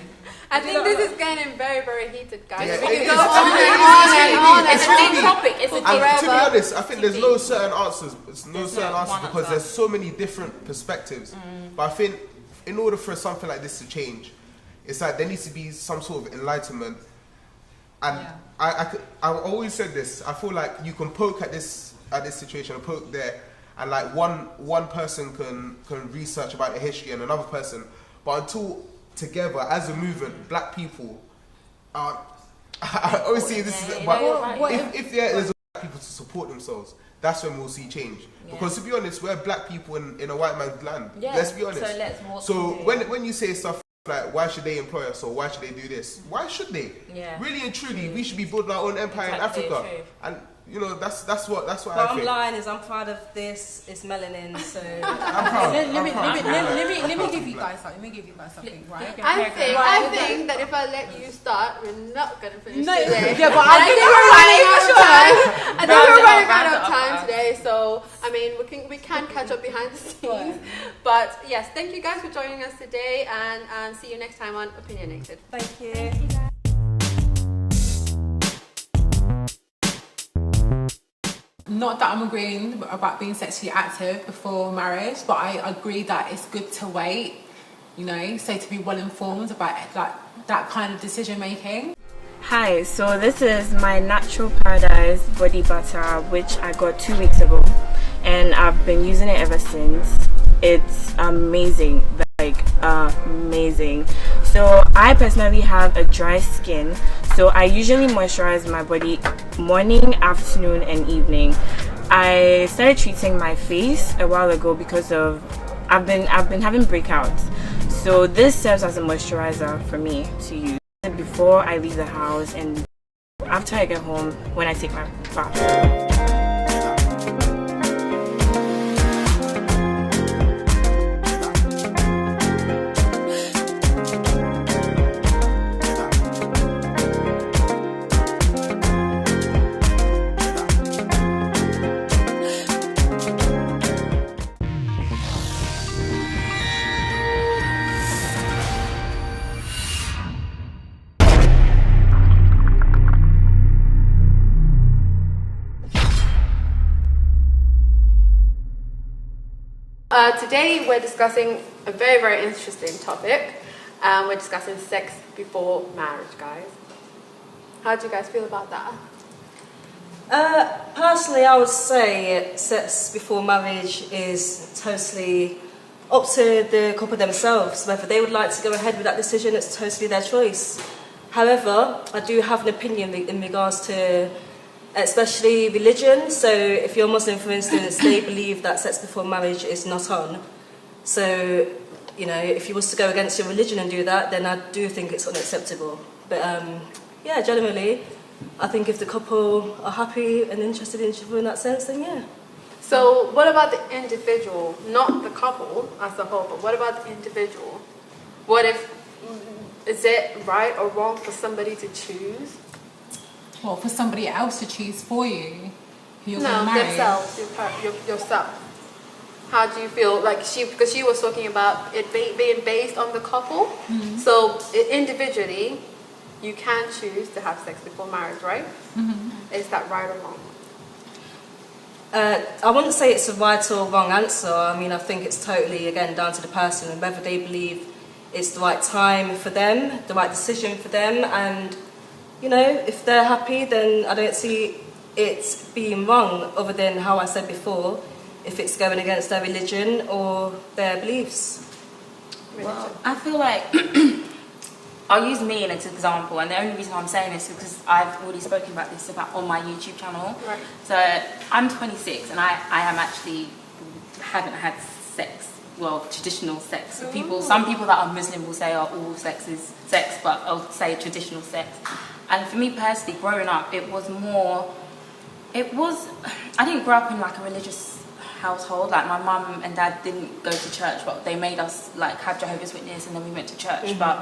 I think this is getting very, very heated, guys. Yeah, We it can go is. on and on and on. It's a big topic. It's a and to be forever. honest, I think there's no certain answers. There's no There's certain no answers one because answer. there's so many different perspectives. But I think in order for something like this to change, it's like there needs to be some sort of enlightenment. And I always said this. I feel like you can poke at this situation, and poke there, and like one person can research about the history and another person, but until together as a movement, black people are. I always see this. If there's black people to support themselves, that's when we'll see change. Because to be honest, we're black people in a white man's land. Let's be honest. So when you say stuff like, why should they employ us or why should they do this? Why should they? Really and truly, we should be building our own empire in Africa. And you know, that's what I think. Bottom line is, I'm proud of this. It's melanin, so I'm proud. Let me give you guys something, right? I think that if I let you start, we're not going to finish No, today. yeah, but I think we're running out of time. I think Round we're it running up, out round of it time up. today. So, I mean, we can catch up behind the scenes. But yes, thank you guys for joining us today, and see you next time on Opinionated. thank you. Not that I'm agreeing about being sexually active before marriage, but I agree that it's good to wait, you know, so to be well informed about like that kind of decision making. Hi, so this is my Natural Paradise body butter, which I got 2 weeks ago, and I've been using it ever since. It's amazing, like amazing. So I personally have a dry skin, so I usually moisturize my body morning, afternoon and evening. I started treating my face a while ago because of I've been having breakouts, so this serves as a moisturizer for me to use before I leave the house and after I get home when I take my bath. Today we're discussing a very, very interesting topic. We're discussing sex before marriage, guys. How do you guys feel about that? Personally, I would say sex before marriage is totally up to the couple themselves. Whether they would like to go ahead with that decision, it's totally their choice. However, I do have an opinion in regards to especially religion. So if you're Muslim, for instance, they believe that sex before marriage is not on. So, you know, if you was to go against your religion and do that, then I do think it's unacceptable. But yeah, generally, I think if the couple are happy and interested in each other in that sense, then yeah. So what about the individual, not the couple as a whole, but what about the individual? What if, is it right or wrong for somebody to choose? Well, for somebody else to choose for you, who you're going to marry. Themselves, yourself. How do you feel? Like because she was talking about it being based on the couple. Mm-hmm. So individually, you can choose to have sex before marriage, right? Mm-hmm. Is that right or wrong? I wouldn't say it's a right or wrong answer. I mean, I think it's totally, again, down to the person and whether they believe it's the right time for them, the right decision for them, and you know, if they're happy, then I don't see it being wrong, other than how I said before, if it's going against their religion or their beliefs. Well, I feel like I'll use me as an example, and the only reason I'm saying this is because I've already spoken about this on my YouTube channel. Right. So I'm 26, and I haven't had sex. Well, traditional sex. Some people that are Muslim will say, "Oh, all sex is sex," but I'll say traditional sex. And for me personally, growing up, I didn't grow up in like a religious household. Like my mum and dad didn't go to church, but they made us like have Jehovah's Witness, and then we went to church. But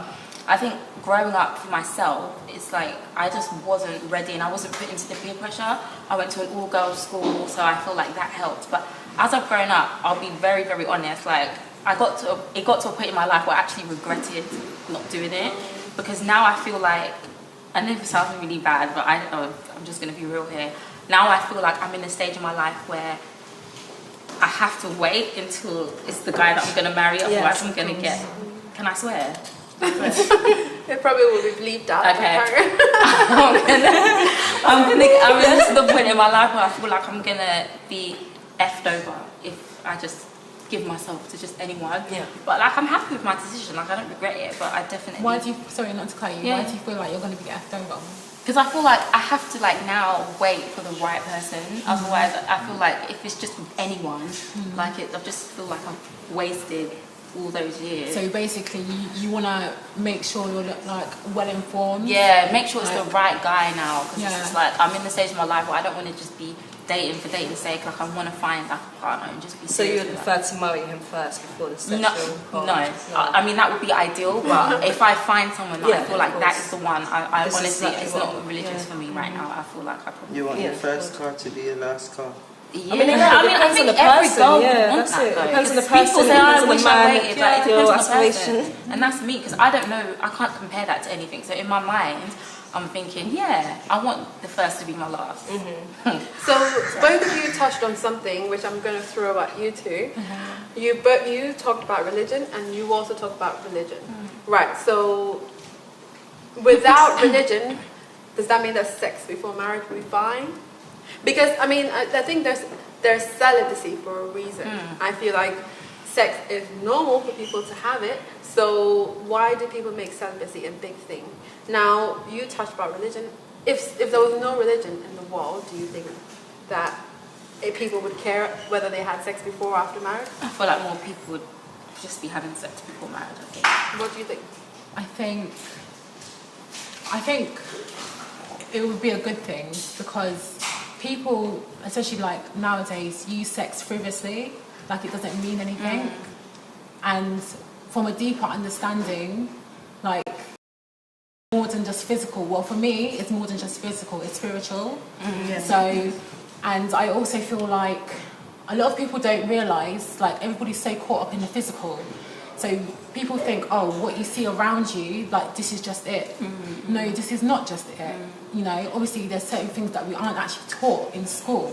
I think growing up for myself, it's like I just wasn't ready, and I wasn't put into the peer pressure. I went to an all-girls school, so I feel like that helped. But as I've grown up, I'll be very, very honest. Like it got to a point in my life where I actually regretted not doing it, because now I feel like, I know this sounds really bad, but I'm just going to be real here. Now I feel like I'm in a stage in my life where I have to wait until it's the guy that I'm going to marry, otherwise I'm going to get... Can I swear? It probably will be bleeped out. Okay. I'm in the point in my life where I feel like I'm going to be effed over if I just give myself to just anyone. Yeah. But like I'm happy with my decision. Like I don't regret it, but I definitely... Why do you... Sorry, not to cut you. Yeah. Why do you feel like you're going to be effed over? Because I feel like I have to like now wait for the right person. Otherwise, I feel like if it's just with anyone, like I just feel like I've wasted all those years. So basically, you want to make sure you're like well informed. Yeah, make sure it's the right guy now. Because Yeah. it's just like I'm in the stage of my life where I don't want to just be dating for dating's sake. Like I want to find like a partner and just be. So you serious would with prefer to marry him first before the sexual No. part? I mean that would be ideal, but if I find someone that I Yeah, feel of like that course. is the one, I This is honestly, exactly it's what- not religious for me right now. I feel like I probably. You want your Yeah, first car to be your last car. Yeah. I mean, it I depends think on the every person, girl yeah, would want that's that it. though. Depends on the Because person, people say, depends I on the wish I man, waited. Like, it your depends on the aspiration. person. And that's me, because I don't know, I can't compare that to anything. So in my mind, I'm thinking, yeah, I want the first to be my last. So both of you touched on something which I'm going to throw at you two. You talked about religion, and you also talked about religion. Right. So without religion, does that mean that sex before marriage will be fine? Because I mean, I think there's celibacy for a reason. I feel like sex is normal for people to have it. So why do people make celibacy a big thing? Now, you touched about religion. If there was no religion in the world, do you think that people would care whether they had sex before or after marriage? I feel like more people would just be having sex before marriage, I think. What do you think? I think it would be a good thing, because people, especially like nowadays, use sex frivolously, like it doesn't mean anything. And from a deeper understanding, like more than just physical. Well, for me, it's more than just physical, it's spiritual. So, and I also feel like a lot of people don't realise, like everybody's so caught up in the physical. So people think, oh, what you see around you, like this is just it. No, this is not just it. You know, obviously there's certain things that we aren't actually taught in school.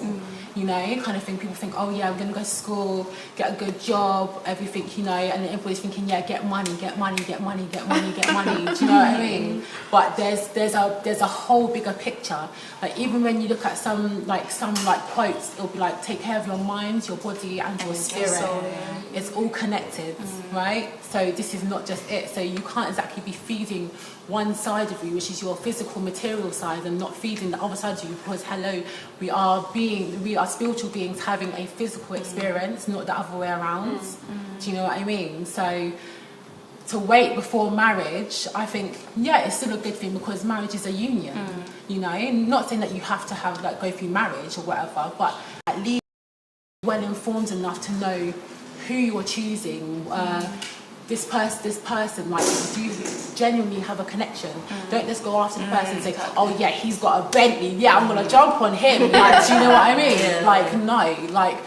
You know, kind of thing. People think, oh yeah, I'm going to go to school, get a good job, everything, you know, and then everybody's thinking, yeah, get money, get money, get money, get money, get money. Do you know what I mean? But there's a whole bigger picture. Like even when you look at some quotes, it'll be like, take care of your mind, your body, and your spirit. It's all connected, right? So this is not just it. So you can't exactly be feeding one side of you, which is your physical material side, and not feeding the other side of you, because hello, we are spiritual beings having a physical experience, not the other way around. Do you know what I mean? So to wait before marriage, I think, yeah, it's still a good thing, because marriage is a union. You know, not saying that you have to have like go through marriage or whatever, but at least well informed enough to know who you're choosing. This person, like, do you genuinely have a connection? Don't just go after the person and say, oh yeah, he's got a Bentley, yeah, I'm gonna jump on him. Like, do you know what I mean? Like, no, like,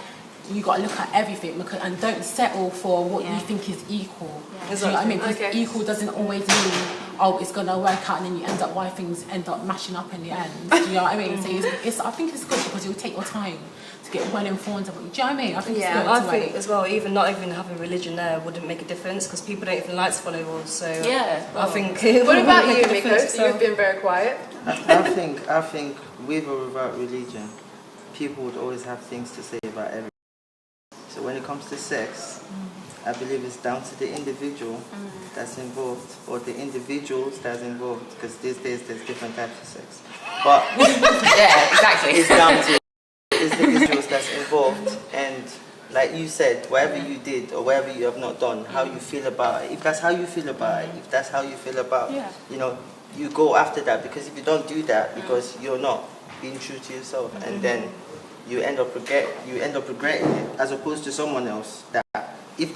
you got to look at everything, and don't settle for what you think is equal. Do you know what I mean? Because equal doesn't always mean, oh, it's gonna work out, and then you end up why things end up mashing up in the end. Do you know what I mean? So I think it's good, because you'll take your time to get well informed about it. Do you know what I mean? I think it's good. I think as well, even not even having religion there wouldn't make a difference, because people don't even like to follow rules. So I think. What about you, Miko? Miko? You've been very quiet. I think with or without religion, people would always have things to say about everything. So when it comes to sex, I believe it's down to the individual that's involved, or the individuals that's involved, because these days there's different types of sex. But yeah, exactly. It's down to the individuals that's involved, and like you said, whatever you did or whatever you have not done, how you feel about it. If that's how you feel about it, if that's how you feel about, you know, you go after that, because if you don't do that, because you're not being true to yourself, and then you end up regretting it, as opposed to someone else that if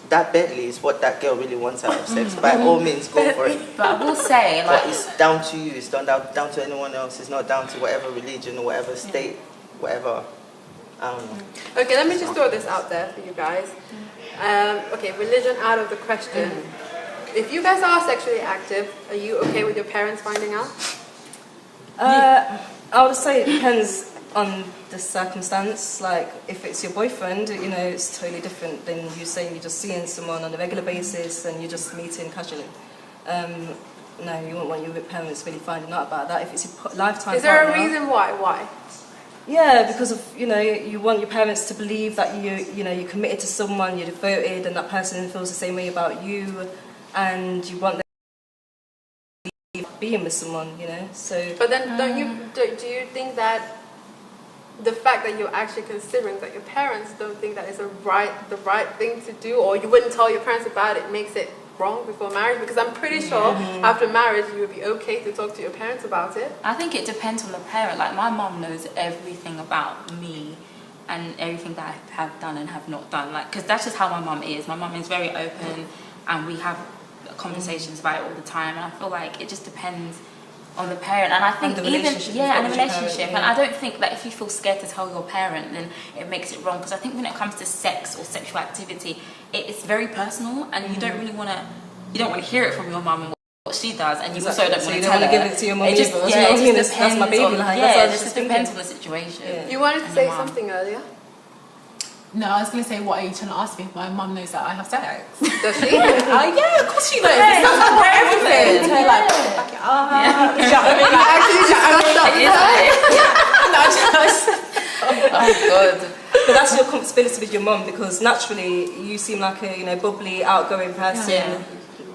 that Bentley is what that girl really wants out of sex, by all means go for it. But I will say, like, but it's down to you. It's not down to anyone else. It's not down to whatever religion or whatever state, whatever. I don't know. Okay, let me just throw this out there for you guys. Okay, religion out of the question. If you guys are sexually active, are you okay with your parents finding out? I would say it depends on the circumstance. Like, if it's your boyfriend, you know, it's totally different than you saying you're just seeing someone on a regular basis and you're just meeting casually. No, you wouldn't want your parents really finding out about that. If it's your lifetime Is there partner, a reason why? Why? Yeah, because of, you know, you want your parents to believe that you're committed to someone, you're devoted, and that person feels the same way about you, and you want them to be being with someone, you know. So. But then, do you think that the fact that you're actually considering that your parents don't think that is the right thing to do, or you wouldn't tell your parents about it, makes it wrong before marriage? Because I'm pretty sure after marriage you would be okay to talk to your parents about it. I think it depends on the parent. Like, my mom knows everything about me and everything that I have done and have not done. Like, because that's just how my mom is. My mom is very open, and we have conversations about it all the time. And I feel like it just depends on the parent. And I think and the relationship, and I don't think that if you feel scared to tell your parent, then it makes it wrong. Because I think when it comes to sex or sexual activity, it's very personal, and you don't really want to hear it from your mum and what she does, and you also don't want to tell her. Give it to your mum. It just depends. That's my baby. It just depends on the situation. Yeah. You wanted to say something earlier. No, I was going to say, what are you trying to ask me? My mum knows that I have sex. Does she? Yeah, of course she knows. It's not for everything. So like, back it up. Oh God. But that's your responsibility with your mum, because naturally you seem like a bubbly, outgoing person,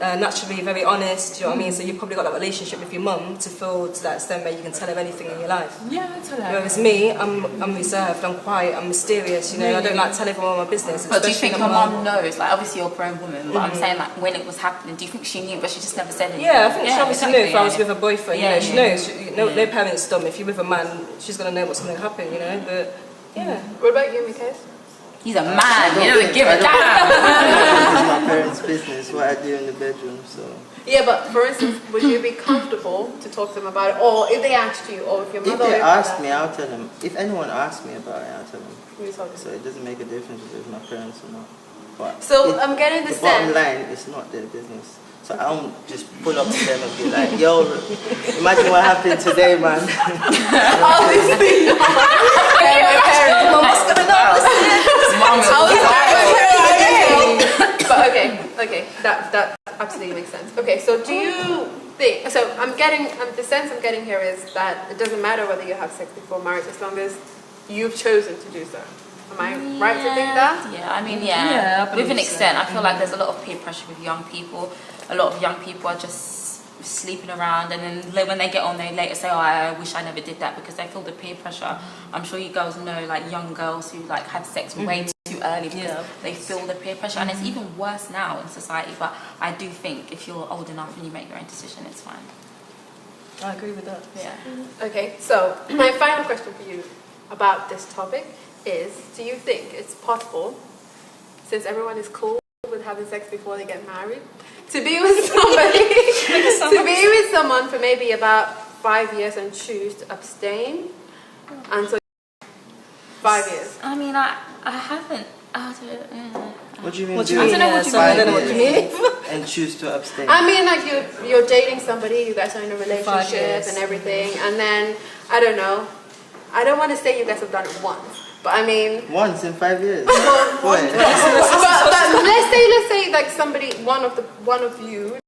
naturally very honest. Do you know what I mean? So you've probably got that relationship with your mum to feel to that extent where you can tell her anything in your life. Yeah, I tell her. Whereas me, I'm reserved, I'm quiet, I'm mysterious. You know, I don't like telling everyone my business. But do you think your mum knows? Like, obviously you're a grown woman, but I'm saying, like, when it was happening, do you think she knew, but she just never said anything? Yeah, I think she obviously knew if I was with a boyfriend. Yeah, you know, she knows. No parents dumb. If you're with a man, she's gonna know what's gonna happen. You know, but yeah. What about you, Mikhail? He's a man. He doesn't give a damn. It's my parents' business what I do in the bedroom. So. Yeah, but for instance, would you be comfortable to talk to them about it, or if they asked you, or if your mother? If they ask me, I'll tell them. If anyone asks me about it, I'll tell them. You talk to So it doesn't make a difference if it's my parents or not. But so I'm getting the bottom sense. line, it's not their business. So I don't just pull up to them and be like, "Yo, imagine what happened today, man." Obviously not. What's going on? But okay, that absolutely makes sense. Okay, so do you think? So the sense I'm getting here is that it doesn't matter whether you have sex before marriage as long as you've chosen to do so. Am I right to think that? Yeah, I mean, Yeah, with an extent. I feel like there's a lot of peer pressure with young people. A lot of young people are just sleeping around, and then when they get on, they later say, "Oh, I wish I never did that," because they feel the peer pressure. I'm sure you girls know, like, young girls who like have sex way too early because they feel the peer pressure, and it's even worse now in society. But I do think if you're old enough and you make your own decision, it's fine. I agree with that. Yeah. Okay, so my final question for you about this topic is: do you think it's possible, since everyone is cool with having sex before they get married, to be with someone for maybe about 5 years and choose to abstain until 5 years? I mean, I haven't. What do you mean? What do you mean? I don't know what you mean. And choose to abstain. I mean, like, you're dating somebody, you guys are in a relationship and everything, and then, I don't know, I don't want to say you guys have done it once, but I mean... Once in 5 years? but let's say like somebody, one of you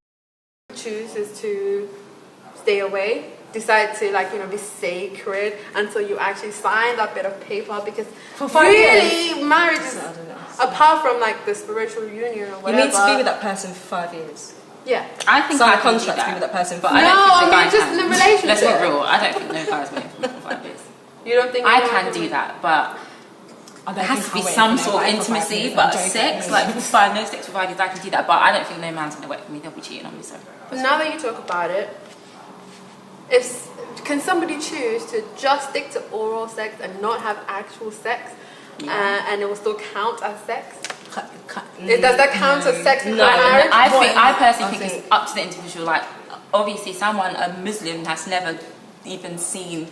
chooses to stay away, decide to, like, you know, be sacred until you actually sign that bit of paper, because for 5 really years. Marriage is, apart from like the spiritual union or whatever. You need to be with that person for 5 years. Yeah. I think sign I a can contract to be with that person, but I don't think the guy just can. in a relationship. Let's be real. I don't think no guy's waiting for me for 5 years. You don't think I can do that, but there has to be some sort of intimacy. But sex, like, fine, no sex for 5 years, I can do that. But I don't think no man's gonna wait for me. They'll be cheating on me. So. But now that you talk about it, can somebody choose to just stick to oral sex and not have actual sex, and it will still count as sex? Does that count as sex in marriage? I personally think it's up to the individual. Like, obviously, a Muslim that's never even seen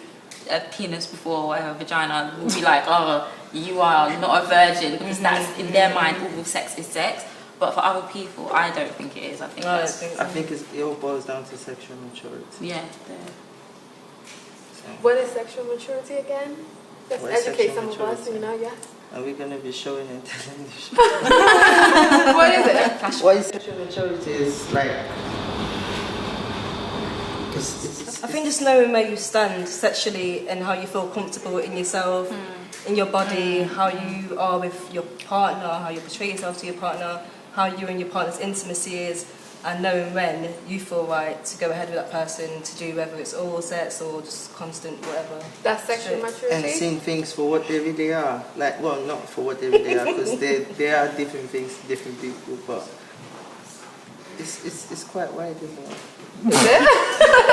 a penis before or a vagina will be like, oh, you are not a virgin, because that's in their mind, all sex is sex. But for other people, I don't think it is. I think it all boils down to sexual maturity. Yeah. What is sexual maturity again? Let's educate some of us, Are we going to be showing it? What is it? What is sexual maturity is like... I think just knowing where you stand sexually and how you feel comfortable in yourself, in your body, how you are with your partner, how you portray yourself to your partner, how you and your partner's intimacy is, and knowing when you feel right to go ahead with that person to do whether it's oral sex or just constant whatever. That's sexual maturity? And seeing things for what they really are. Like, well, not for what they really are, because they are different things to different people, but it's quite wide, isn't it? Is it?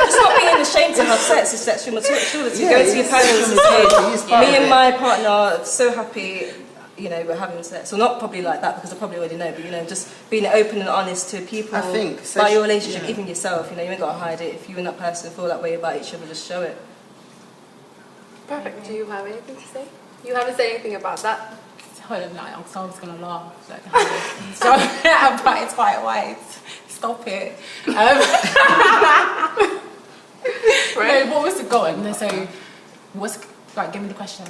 It's not being ashamed to have sex, it's sexual maturity. Go to your parents and say, me and my partner are so happy, we're having sex. Well, not probably like that, because I probably already know, but just being open and honest to people about your relationship, even yourself. You ain't got to hide it. If you and that person feel that way about each other, just show it. Perfect. Do you have anything to say? You haven't said anything about that. Hold on, I was going to laugh. But it's quite wide. Stop it. Right. No, what was the goal? So, give me the question.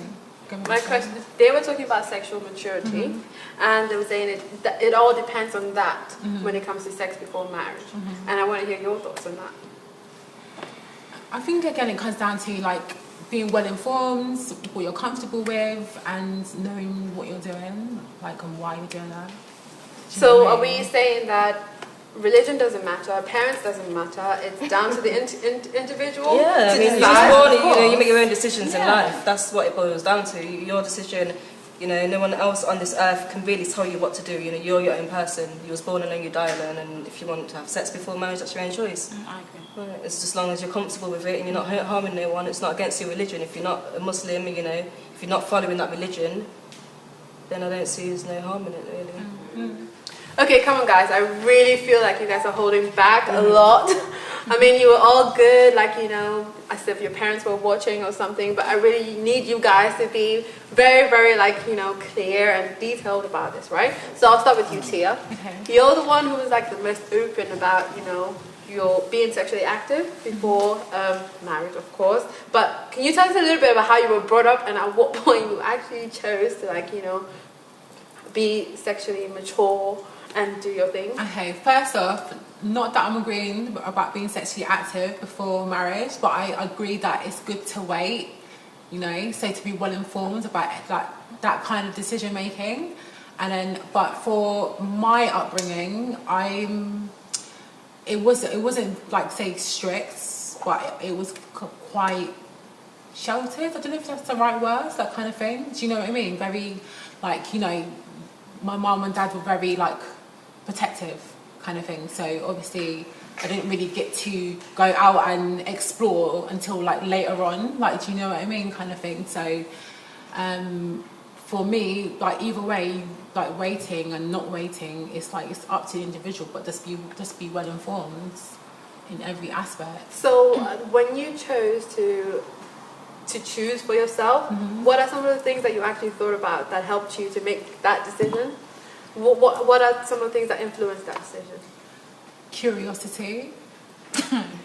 My question, they were talking about sexual maturity, and they were saying it all depends on that when it comes to sex before marriage. And I want to hear your thoughts on that. I think, again, it comes down to, being well informed, what you're comfortable with, and knowing what you're doing, and why you're doing that. So are we saying that religion doesn't matter, parents doesn't matter, it's down to the individual? Yeah, you're born, you make your own decisions in life. That's what it boils down to. Your decision, no one else on this earth can really tell you what to do. You're your own person. You was born alone, you die alone, and if you want to have sex before marriage, that's your own choice. I agree. Right. It's just as long as you're comfortable with it and you're not harming no one. It's not against your religion. If you're not a Muslim, if you're not following that religion, then I don't see there's no harm in it, really. Okay, come on, guys. I really feel like you guys are holding back a lot. I mean, you were all good, as if your parents were watching or something, but I really need you guys to be very, very, clear and detailed about this, right? So I'll start with you, Tia. Okay. You're the one who was, the most open about, you're being sexually active before marriage, of course. But can you tell us a little bit about how you were brought up and at what point you actually chose to, be sexually mature and do your thing? Okay, first off, not that I'm agreeing about being sexually active before marriage, but I agree that it's good to wait, so to be well informed about that kind of decision making. And then, but for my upbringing, it wasn't say strict, but it was quite sheltered. I don't know if that's the right words, that kind of thing. Do you know what I mean? Very my mum and dad were very protective kind of thing. So obviously I didn't really get to go out and explore until later on. Do you know what I mean? Kind of thing. So for me, either way, waiting and not waiting, it's up to the individual, but just be well informed in every aspect. So when you chose to choose for yourself, what are some of the things that you actually thought about that helped you to make that decision? What are some of the things that influenced that decision? Curiosity.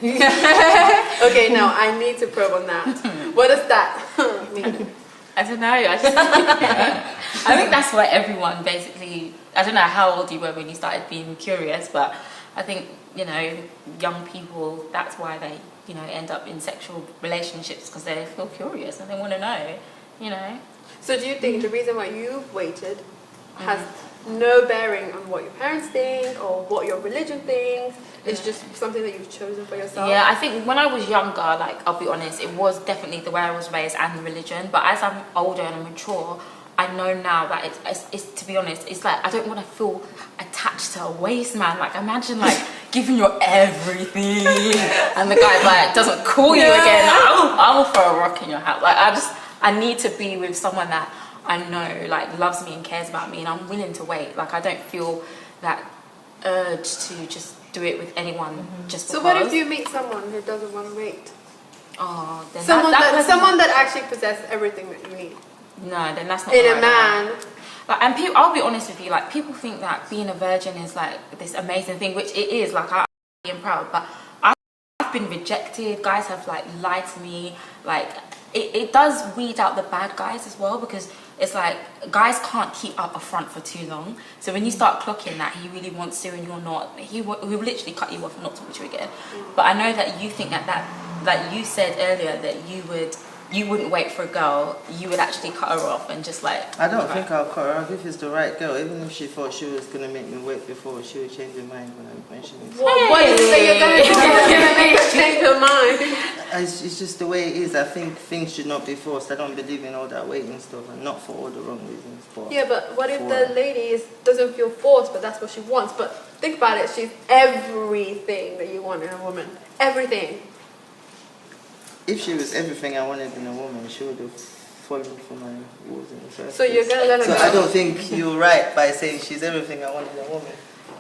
Okay, now I need to probe on that. What does that mean? I don't know. I think that's why everyone basically. I don't know how old you were when you started being curious, but I think young people. That's why they end up in sexual relationships, because they feel curious and they want to know. So do you think the reason why you waited has no bearing on what your parents think or what your religion thinks? It's just something that you've chosen for yourself? Yeah, I think when I was younger, I'll be honest, it was definitely the way I was raised and the religion. But as I'm older and mature, I know now that it's to be honest, it's I don't want to feel attached to a waste man. Imagine giving your everything, and the guy like doesn't call you again, I will throw a rock in your house. Like I need to be with someone that I know like loves me and cares about me, and I'm willing to wait. Like I don't feel that urge to just do it with anyone just because. So what if you meet someone who doesn't want to wait? Oh, then someone that actually possesses everything that you need. No, then that's not in right. A man. Like, and people, I'll be honest with you. Like people think that being a virgin is like this amazing thing, which it is. Like I'm proud, but I've been rejected. Guys have like lied to me. Like it does weed out the bad guys as well, because it's like guys can't keep up a front for too long. So when you start clocking that he really wants to and you're not, he will literally cut you off and not talk to you again. But I know that you think that like you said earlier that you wouldn't wait for a girl, you would actually cut her off and just like... I don't think I'll cut her off if it's the right girl. Even if she thought she was going to make me wait before, she would change her mind when I mentioned it. What is it that you're going to do that's going to make her change her mind? It's just the way it is. I think things should not be forced. I don't believe in all that waiting stuff, and not for all the wrong reasons. But yeah, but what if the lady doesn't feel forced, but that's what she wants? But think about it, she's everything that you want in a woman. Everything. If she was everything I wanted in a woman, she would have fallen for my walls in the first So place. you're going to let her go? So I don't think you're right by saying she's everything I wanted in a woman.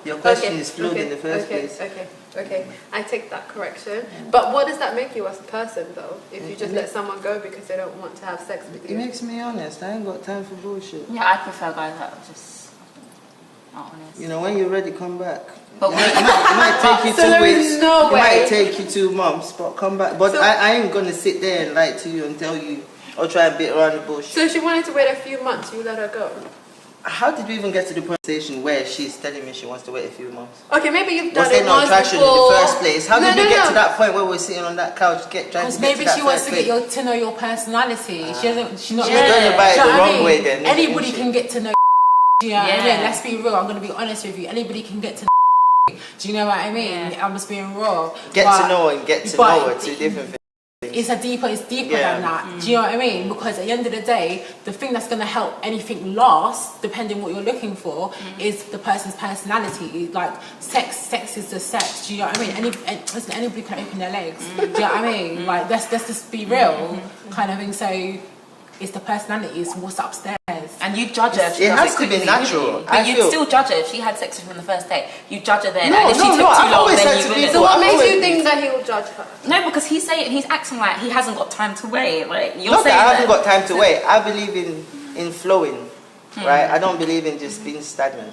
Your question is flawed in the first place. Okay. I take that correction. But what does that make you as a person, though, if you just let someone go because they don't want to have sex with you? It makes me honest. I ain't got time for bullshit. Yeah, I prefer guys that are just not honest. You know, when you're ready, come back. But it might take you 2 weeks. No way. It might take you 2 months, but come back. But I ain't gonna sit there and lie to you and tell you or try and beat around the bush. So if she wanted to wait a few months, you let her go? How did we even get to the conversation where she's telling me she wants to wait a few months? Okay, maybe you've done Was there it no once attraction before. in the first place? How did we get to that point where we're sitting on that couch trying to get maybe to that she wants to first get to know your personality. She's not. She's going about it the wrong way then. Anybody can get to know. Do you know what I mean? Let's be real. I'm going to be honest with you. Anybody can get to know. Do you know what I mean? Yeah. I'm just being raw. Get to know and get to know are two different things. It's deeper than that. Do you know what I mean? Because at the end of the day, the thing that's going to help anything last, depending what you're looking for, is the person's personality. Like sex is the sex. Do you know what I mean? Listen, anybody can open their legs. Do you know what I mean? Like let's just be real, kind of thing. So it's the personality. It's what's upstairs. And you judge her. It has to be natural. But you'd still judge her if she had sex with you on the first date. You judge her then. No, and if she took too I've long, always then said you to wouldn't. So what makes you think that he will judge her? No, because he's acting like he hasn't got time to wait. Like you're Not saying that I haven't got time to wait. I believe in flowing, right? I don't believe in just being stagnant.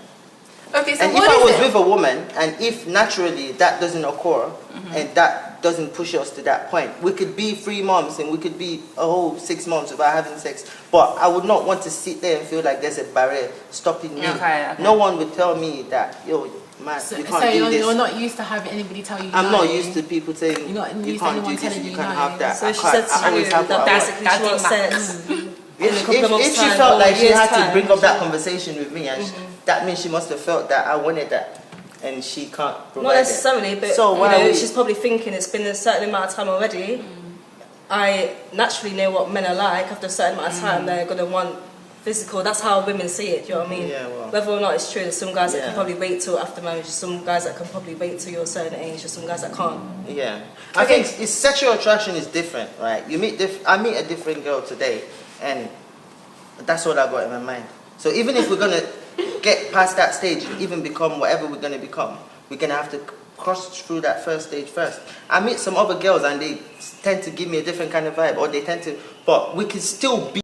Okay, so And if I was with a woman, and if naturally that doesn't occur, and that doesn't push us to that point, we could be 3 months and we could be a whole 6 months without having sex. But I would not want to sit there and feel like there's a barrier stopping me. Okay. No one would tell me that, yo, man, you can't do this. You're not used to having anybody tell you. I'm not used to people saying You're not you used to can't anyone do this, telling you you can't no. have that. So I she can't- said I to always you have that what I want. basically she wants sex. in a couple of months' If she time felt or like she years' had to time. bring up that conversation with me, and that means she must have felt that I wanted that, and she can't provide Not necessarily, it. but So why she's probably thinking it's been a certain amount of time already. I naturally know what men are like. After a certain amount of time, they're going to want physical. That's how women see it, do you know what I mean? Yeah, well. Whether or not it's true, there's some guys that can probably wait till after marriage, there's some guys that can probably wait till you're a certain age, there's some guys that can't. Yeah, I think it's sexual attraction is different, right? You meet I meet a different girl today, and that's what I got in my mind. So even if we're gonna get past that stage, and even become whatever we're gonna become, we're gonna have to cross through that first stage first. I meet some other girls, and they tend to give me a different kind of vibe, or they tend to, but we can still be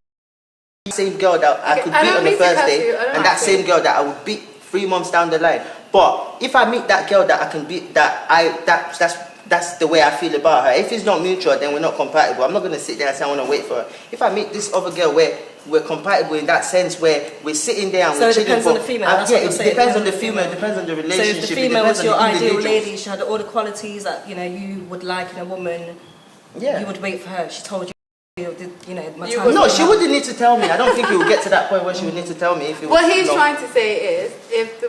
the same girl that I could beat on the first day, and that same girl that I would beat 3 months down the line. But if I meet that girl that I can beat, that's the way I feel about her. If it's not mutual, then we're not compatible. I'm not going to sit there and say I want to wait for her. If I meet this other girl where we're compatible in that sense, where we're sitting there and we're chilling. So it depends on the female. Yeah, it depends on the female. It depends on the relationship. So if the female was your ideal individuals. lady, she had all the qualities that you would like in a woman. Yeah. You would wait for her. She told you. No, she wouldn't need to tell me. I don't think it would get to that point where she would need to tell me if it was. What he's trying to say is, if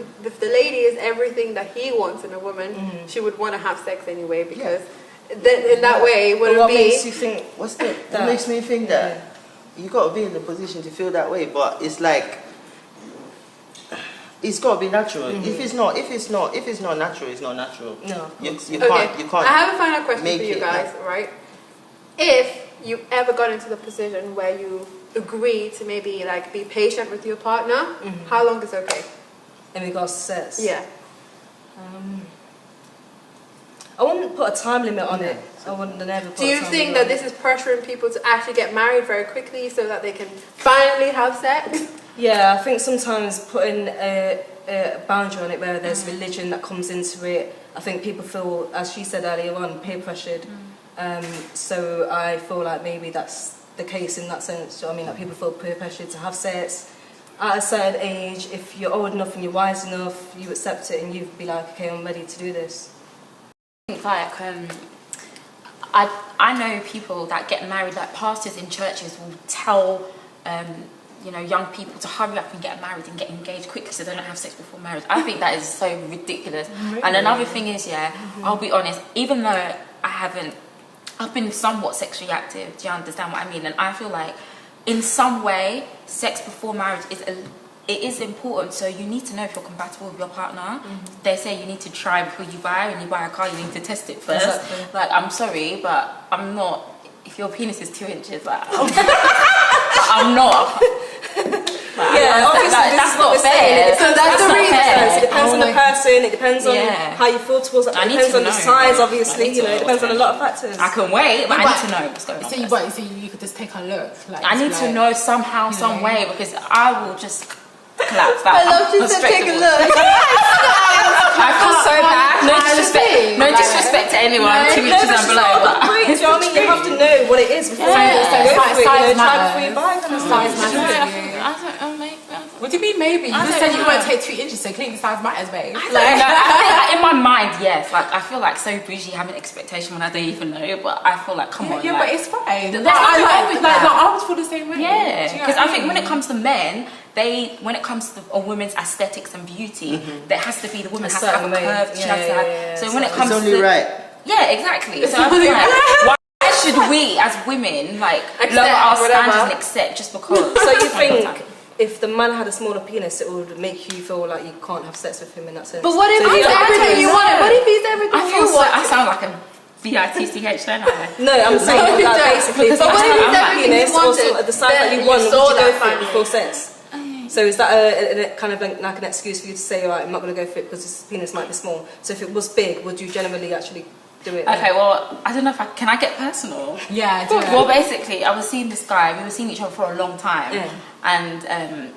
the lady is everything that he wants in a woman, she would want to have sex anyway, because then in that way it wouldn't what be. makes you think? What makes me think that you got to be in the position to feel that way? But it's like It's got to be natural. If it's not natural, it's not natural. No. You Okay. can't. I have a final question make for you it guys, right? If you ever got into the position where you agree to maybe like be patient with your partner, how long is okay? In regards to sex? Yeah. I wouldn't put a time limit on it. I wouldn't never put Do you a time think limit that on this it. is pressuring people to actually get married very quickly so that they can finally have sex? Yeah, I think sometimes putting a boundary on it where there's religion that comes into it, I think people feel, as she said earlier on, peer pressured. So I feel like maybe that's the case in that sense. So, I mean, like people feel peer pressured to have sex. At a certain age, if you're old enough and you're wise enough, you accept it and you'd be like, okay, I'm ready to do this. Like I know people that get married, like pastors in churches will tell young people to hurry up and get married and get engaged quickly so they don't have sex before marriage. I think that is so ridiculous. Really? And another thing is, I'll be honest, even though I've been somewhat sexually active, do you understand what I mean? And I feel like in some way sex before marriage is important, so you need to know if you're compatible with your partner. They say you need to try before you buy. When you buy a car, you need to test it first. Exactly. Like, I'm sorry, but I'm not. If your penis is 2 inches, like, I'm not. Obviously, that's not fair. So that's the reason. It depends on the person. It depends on how you feel towards it. It depends on the size, obviously. It depends on a lot of factors. I can wait, but I need to know what's going on. So you could just take a look. Like, I need to know somehow, some way, because I will just collapse. That. I love she said take a look. I feel so bad. No disrespect to anyone. 2 inches and below. Do you know what I mean? You have to know what it is before you go for it. Try before you buy. What do you mean maybe? You just said you won't take 2 inches, so clearly size matters, babe. Like, in my mind, yes. Like, I feel like so bougie having expectation when I don't even know, but I feel like, come on. Yeah, like, but it's fine. I always feel the same way. Yeah, because I think when it comes to men, when it comes to a woman's aesthetics and beauty, there has to be, the woman has to have a curve. She has to have. So when it comes it's only right. Yeah, exactly. So I feel like, why should we as women like lower our standards and accept just because? So you think if the man had a smaller penis, it would make you feel like you can't have sex with him in that sense? But what if he's everything you want? What if he's everything you want? I sound like a bitch, don't I? No, I'm saying that basically. If you have a penis or the size that you want, would you go for it before sex? So is that a kind of like an excuse for you to say, alright, I'm not going to go for it because this penis might be small? So if it was big, would you generally actually do it? Okay, well, I don't know if can I get personal? Yeah, do it. Well, basically, I was seeing this guy. We were seeing each other for a long time, and I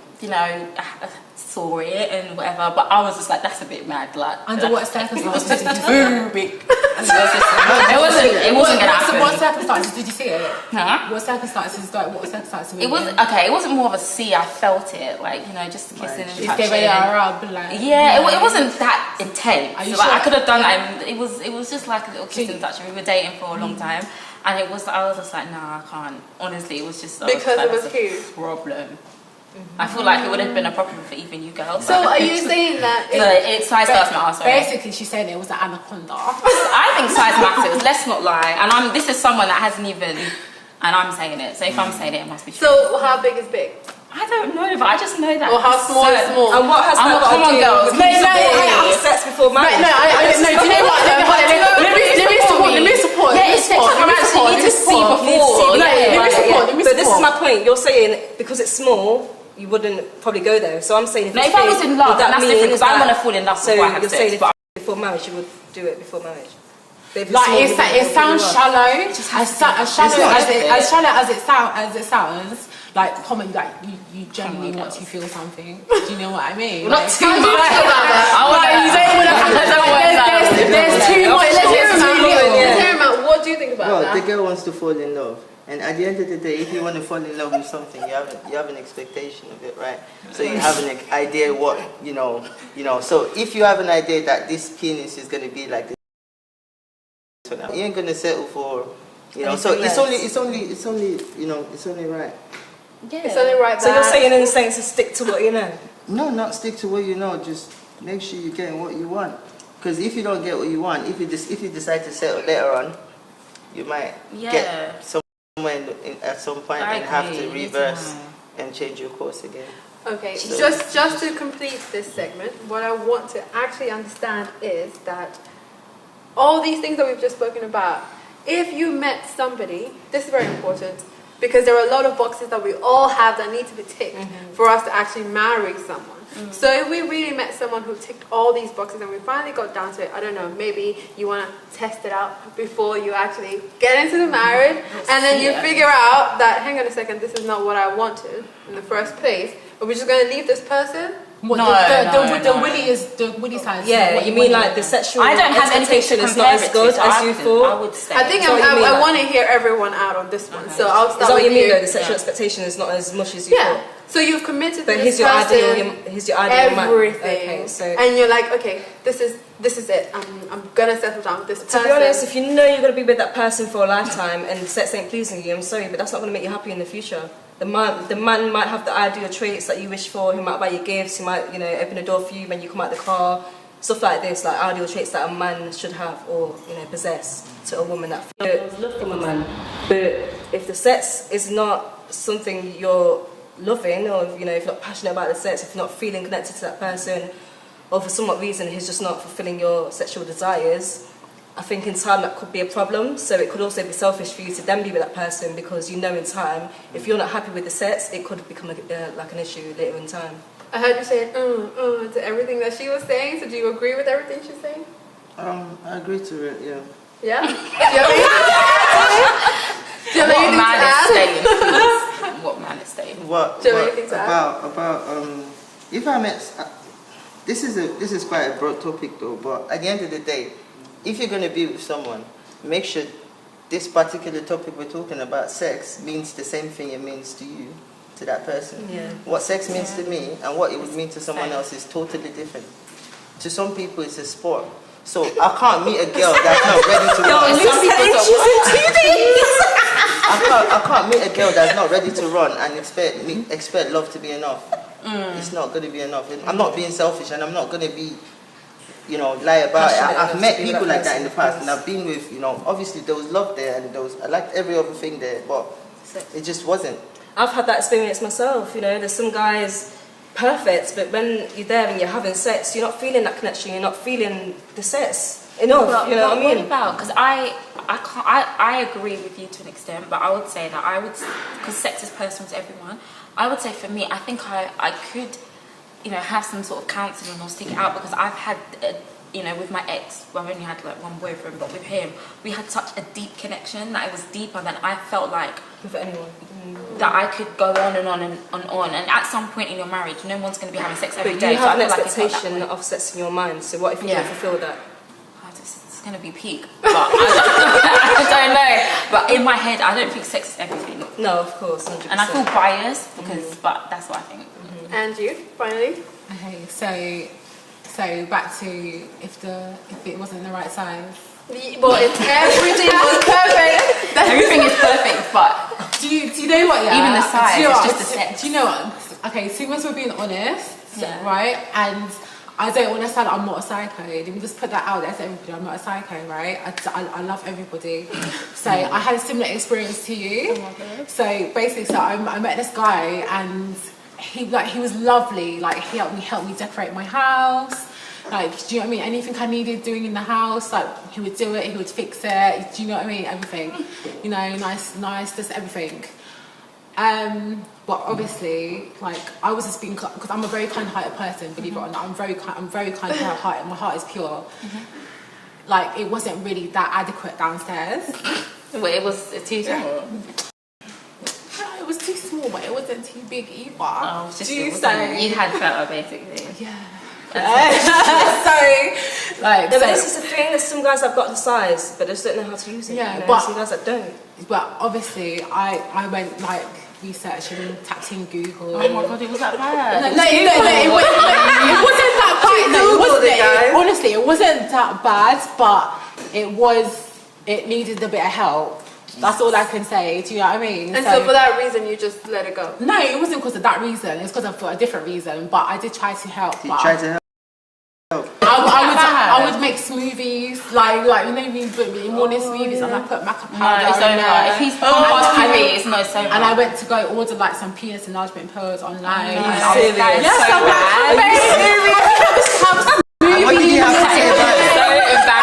saw it and whatever. But I was just like, that's a bit mad. Like, under what circumstances? It was too big. It wasn't gonna happen. What circumstances did you see it? Huh? What circumstances? Like, what circumstances? It was okay. It wasn't more of a see. I felt it, like just kissing and If touching. they were around, like it wasn't that intense. Are you like, sure? I could have done that. It was just like a little kiss and touch. We were dating for a long time, and I was just like, nah, I can't. Honestly, it was just because it was cute. Problem. I feel like it would have been a problem for even you girls. So are you saying that it's size does matter? Basically, she's saying it was an anaconda. I think size matters. Let's not lie. And this is someone that hasn't even, and I'm saying it. So if I'm saying it, it must be true. So how big is big? I don't know, but I just know that. Or how small is small? And what has that got to do girls. with have sex before marriage? No, do you know what? Let me support. Yeah, it's sex before marriage. You need to see before. Let me support. But this is my point. You're saying because it's small, you wouldn't probably go there. So I'm saying if I was in love, that's different because I want to fall in love before I have sex. So you're saying before marriage, you would do it before marriage. Like it sounds shallow, as shallow as it sounds. Like comment, like you genuinely want to feel something. Do you know what I mean? Not too much about that. There's too much. Let's hear him out. What do you think about that? Well, the girl wants to fall in love. And at the end of the day, if you want to fall in love with something, you have an expectation of it, right? So you have an idea what, you know. So if you have an idea that this penis is going to be like this, you ain't going to settle for, so it's only right. Yeah. It's only right. So you're saying in the sense to stick to what you know? No, not stick to what you know, just make sure you're getting what you want. Because if you don't get what you want, if you decide to settle later on, you might get somewhere at some point and have to reverse and change your course again. Okay, just to complete this segment, what I want to actually understand is that all these things that we've just spoken about, if you met somebody, this is very important, because there are a lot of boxes that we all have that need to be ticked for us to actually marry someone. So if we really met someone who ticked all these boxes and we finally got down to it, I don't know, maybe you want to test it out before you actually get into the marriage, and then you figure out that, hang on a second, this is not what I wanted in the first place, but we're just going to leave this person? What, the Willy side. Yeah, you mean like the sexual expectation is not as good as you thought? I would say. I think I want to hear everyone out on this one, so I'll start with you. Is that what you mean though? The sexual expectation is not as much as you thought? So you've committed but to this person, here's your ideal everything, man. Okay, so and you're like, okay, this is it. I'm gonna settle down with this person. To be honest, if you know you're gonna be with that person for a lifetime and sex ain't pleasing you, I'm sorry, but that's not gonna make you happy in the future. The man might have the ideal traits that you wish for. He might buy you gifts. He might, open the door for you when you come out the car. Stuff like this, like ideal traits that a man should have or possess to a woman that feels love from a man. But if the sex is not something you're loving, or if you're not passionate about the sex, if you're not feeling connected to that person, or for some reason he's just not fulfilling your sexual desires, I think in time that could be a problem. So it could also be selfish for you to then be with that person, because in time, if you're not happy with the sex, it could become like an issue later in time. I heard you saying to everything that she was saying. So do you agree with everything she's saying? I agree to it. Yeah. Yeah. Do you have anything to add? What man is staying? What Do you have anything to add? About if I met, this is quite a broad topic though. But at the end of the day, if you're going to be with someone, make sure this particular topic we're talking about, sex, means the same thing it means to you, to that person. Yeah. What sex means to me and what it would mean to someone else is totally different. To some people, it's a sport. So I can't meet a girl that's not ready to run. I can't meet a girl that's not ready to run and expect love to be enough. It's not going to be enough. I'm not being selfish, and I'm not going to be, lie about it. I've met people like that in the past, and I've been with, obviously there was love there, and I liked every other thing there, but it just wasn't. I've had that experience myself. There's some guys perfect, but when you're there and you're having sex, you're not feeling that connection. You're not feeling the sex enough. Well, you know what I mean? What about? Because I agree with you to an extent, but I would say that because sex is personal to everyone. I would say for me, I think I could, have some sort of counselling or stick it out, because I've had, with my ex, well, I've only had like one boyfriend, but with him, we had such a deep connection that it was deeper than I felt like with anyone. That I could go on and on and on. And at some point in your marriage, no one's going to be having sex every day. But you have so an expectation of sex in your mind. So what if you don't fulfill that? It's going to be peak. But I don't know. But in my head, I don't think sex is everything. No, of course, 100%. And I feel biased but that's what I think. And you, finally? Okay, so back to if it wasn't the right size. Well, if everything was perfect. Everything is perfect, but do you know what? Yeah, even the size, it's just the sex. Do you know what? Okay, so once we're being honest, right? And I don't want to sound like I'm not a psycho. Let me just put that out there to everybody. I'm not a psycho, right? I love everybody. So I had a similar experience to you. So basically, I met this guy, and he was lovely. Like he helped me decorate my house. Like, do you know what I mean? Anything I needed doing in the house, like he would do it, he would fix it. Do you know what I mean? Everything, nice, just everything. But obviously, like I was just being, because I'm a very kind-hearted person. Believe it or not, I'm very kind-hearted. My heart is pure. Like it wasn't really that adequate downstairs. Well, it was too small. It was too small, but it wasn't too big either. Oh, you had felt basically. Yeah. But this is the thing, there's some guys have got the size but they just don't know how to use it. Yeah, but some guys that don't. But obviously I went like researching, tapped in Google. Oh my god, it was that bad. It wasn't that bad. No, honestly, it wasn't that bad, but it needed a bit of help. That's all I can say. Do you know what I mean? And so for that reason, you just let it go? No, it wasn't because of that reason. It's because of a different reason. But I did try to help. You tried to help? I would make smoothies, like you know me, put me morning smoothies, and I put maca powder in there. If he's it's not so. And I went to go order like some penis enlargement pills online. Yes, I'm like, What did you have to say about it?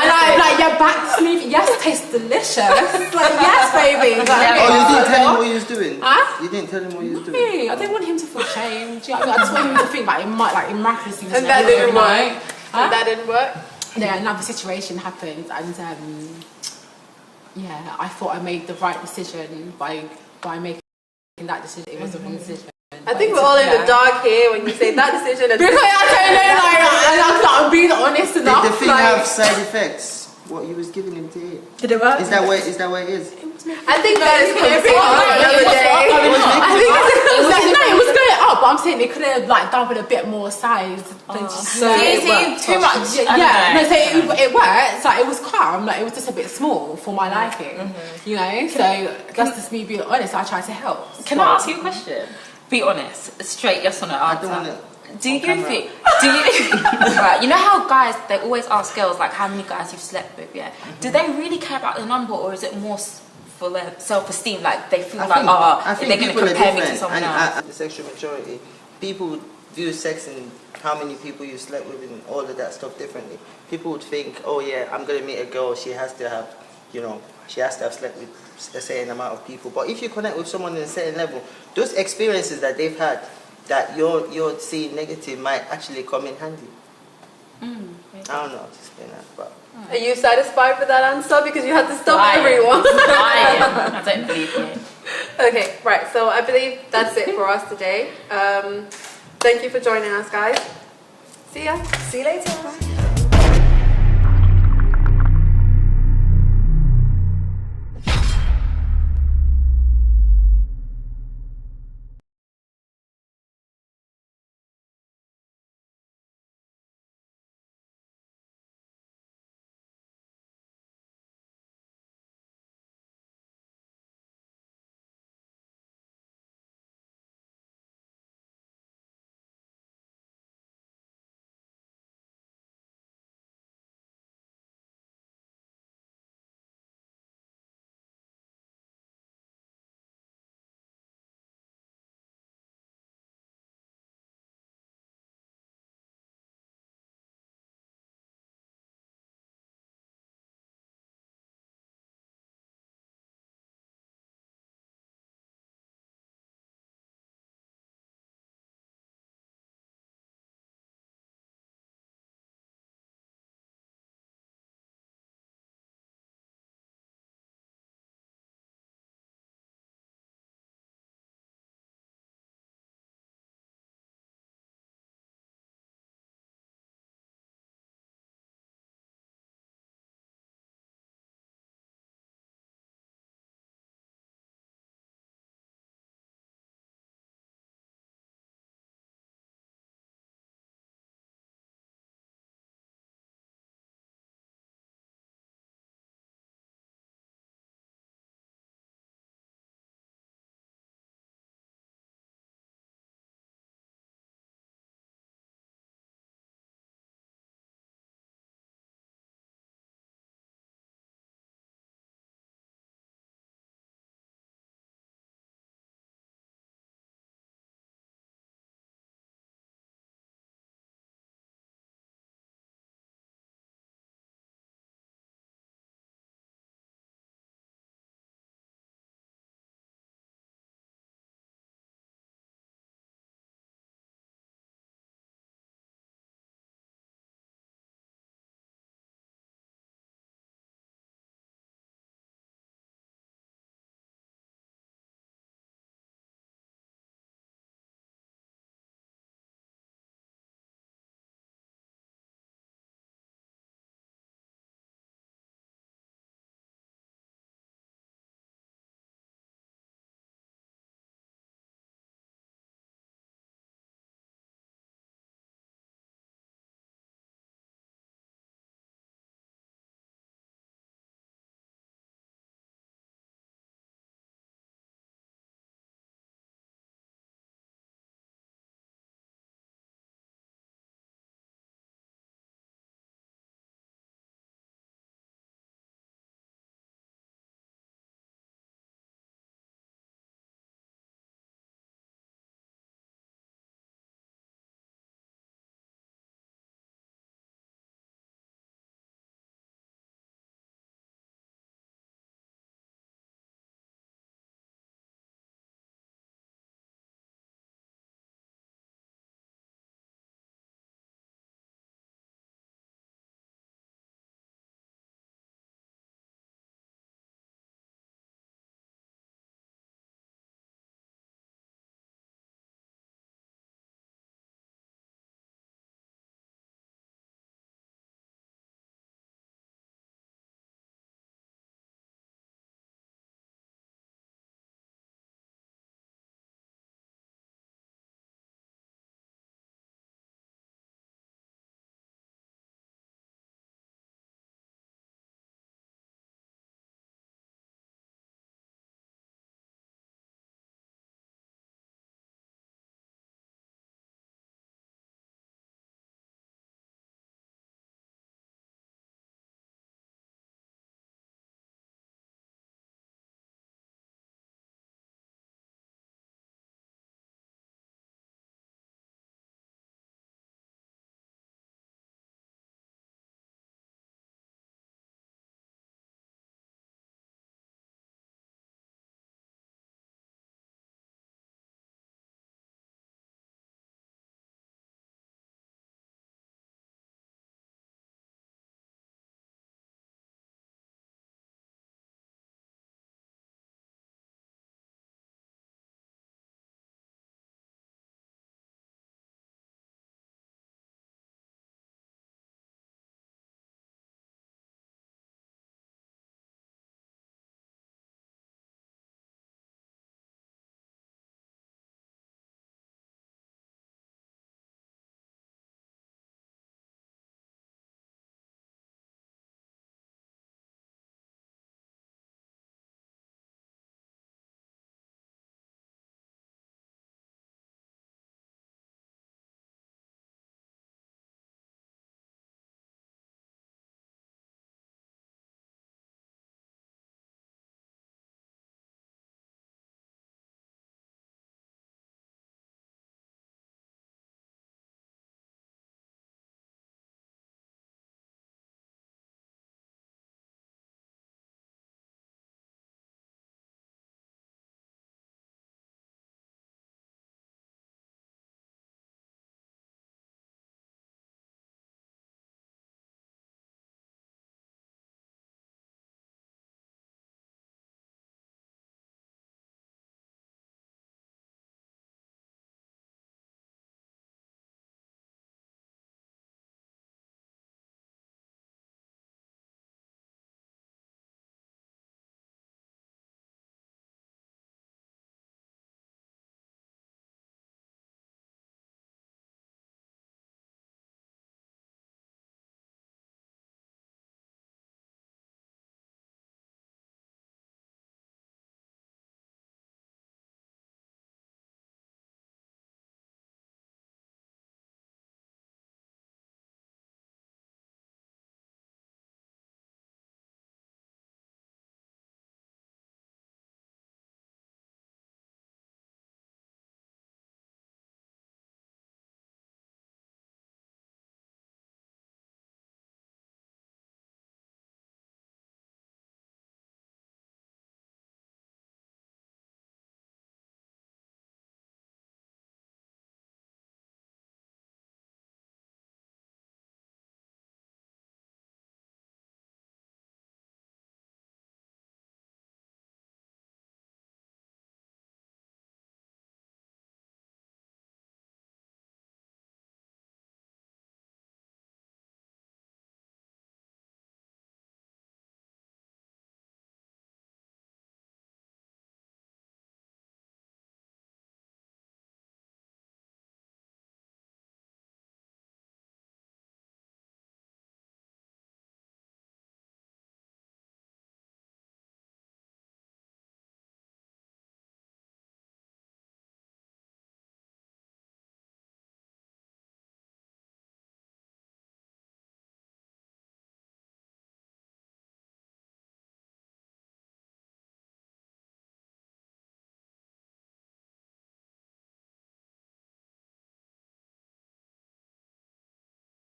and I'm like, your back smoothie, yes, tastes delicious. Like, yes, baby. Like, Oh, you didn't tell him what you was doing? Huh? You didn't tell him what you was doing? Me, I didn't want him to feel shame. Do you know what I mean? I just want him to think like it might, like miraculously. And that didn't work. Huh? That didn't work. Yeah, another situation happened, and yeah, I thought I made the right decision by making that decision. It was the wrong decision. I think we're all in the dark here when you say that decision. And Because I don't know, I'm being honest enough. Did the thing like, have side effects? What you was giving him to eat? Did it work? Is that what it is? I think that is conversation for another day. It was going up, but I'm saying they could have like doubled a bit more size. Than just, So it worked. too much. Yeah, no, so it worked. Like it was calm. Like it was just a bit small for my liking. You know, so that's just me being honest. I tried to help. Can I ask you a question? Be honest, straight yes or no I don't want answer. to. Do you think? Right, you know how guys they always ask girls like how many guys you've slept with? Yeah. Do they really care about the number, or is it more for their self-esteem? Like they feel I think they're going to people are compare me to different, someone and else. the sexual majority, people would view sex and how many people you slept with and all of that stuff differently. People would think, oh yeah, I'm going to meet a girl, she has to have, she has to have slept with a certain amount of people. But if you connect with someone in a certain level, those experiences that they've had that you're seeing negative might actually come in handy. I don't know how to explain that, but. Are you satisfied with that answer? Because you had to stop everyone. I don't believe it. Okay, right. So I believe that's it for us today. Thank you for joining us, guys. See ya. See you later. Bye.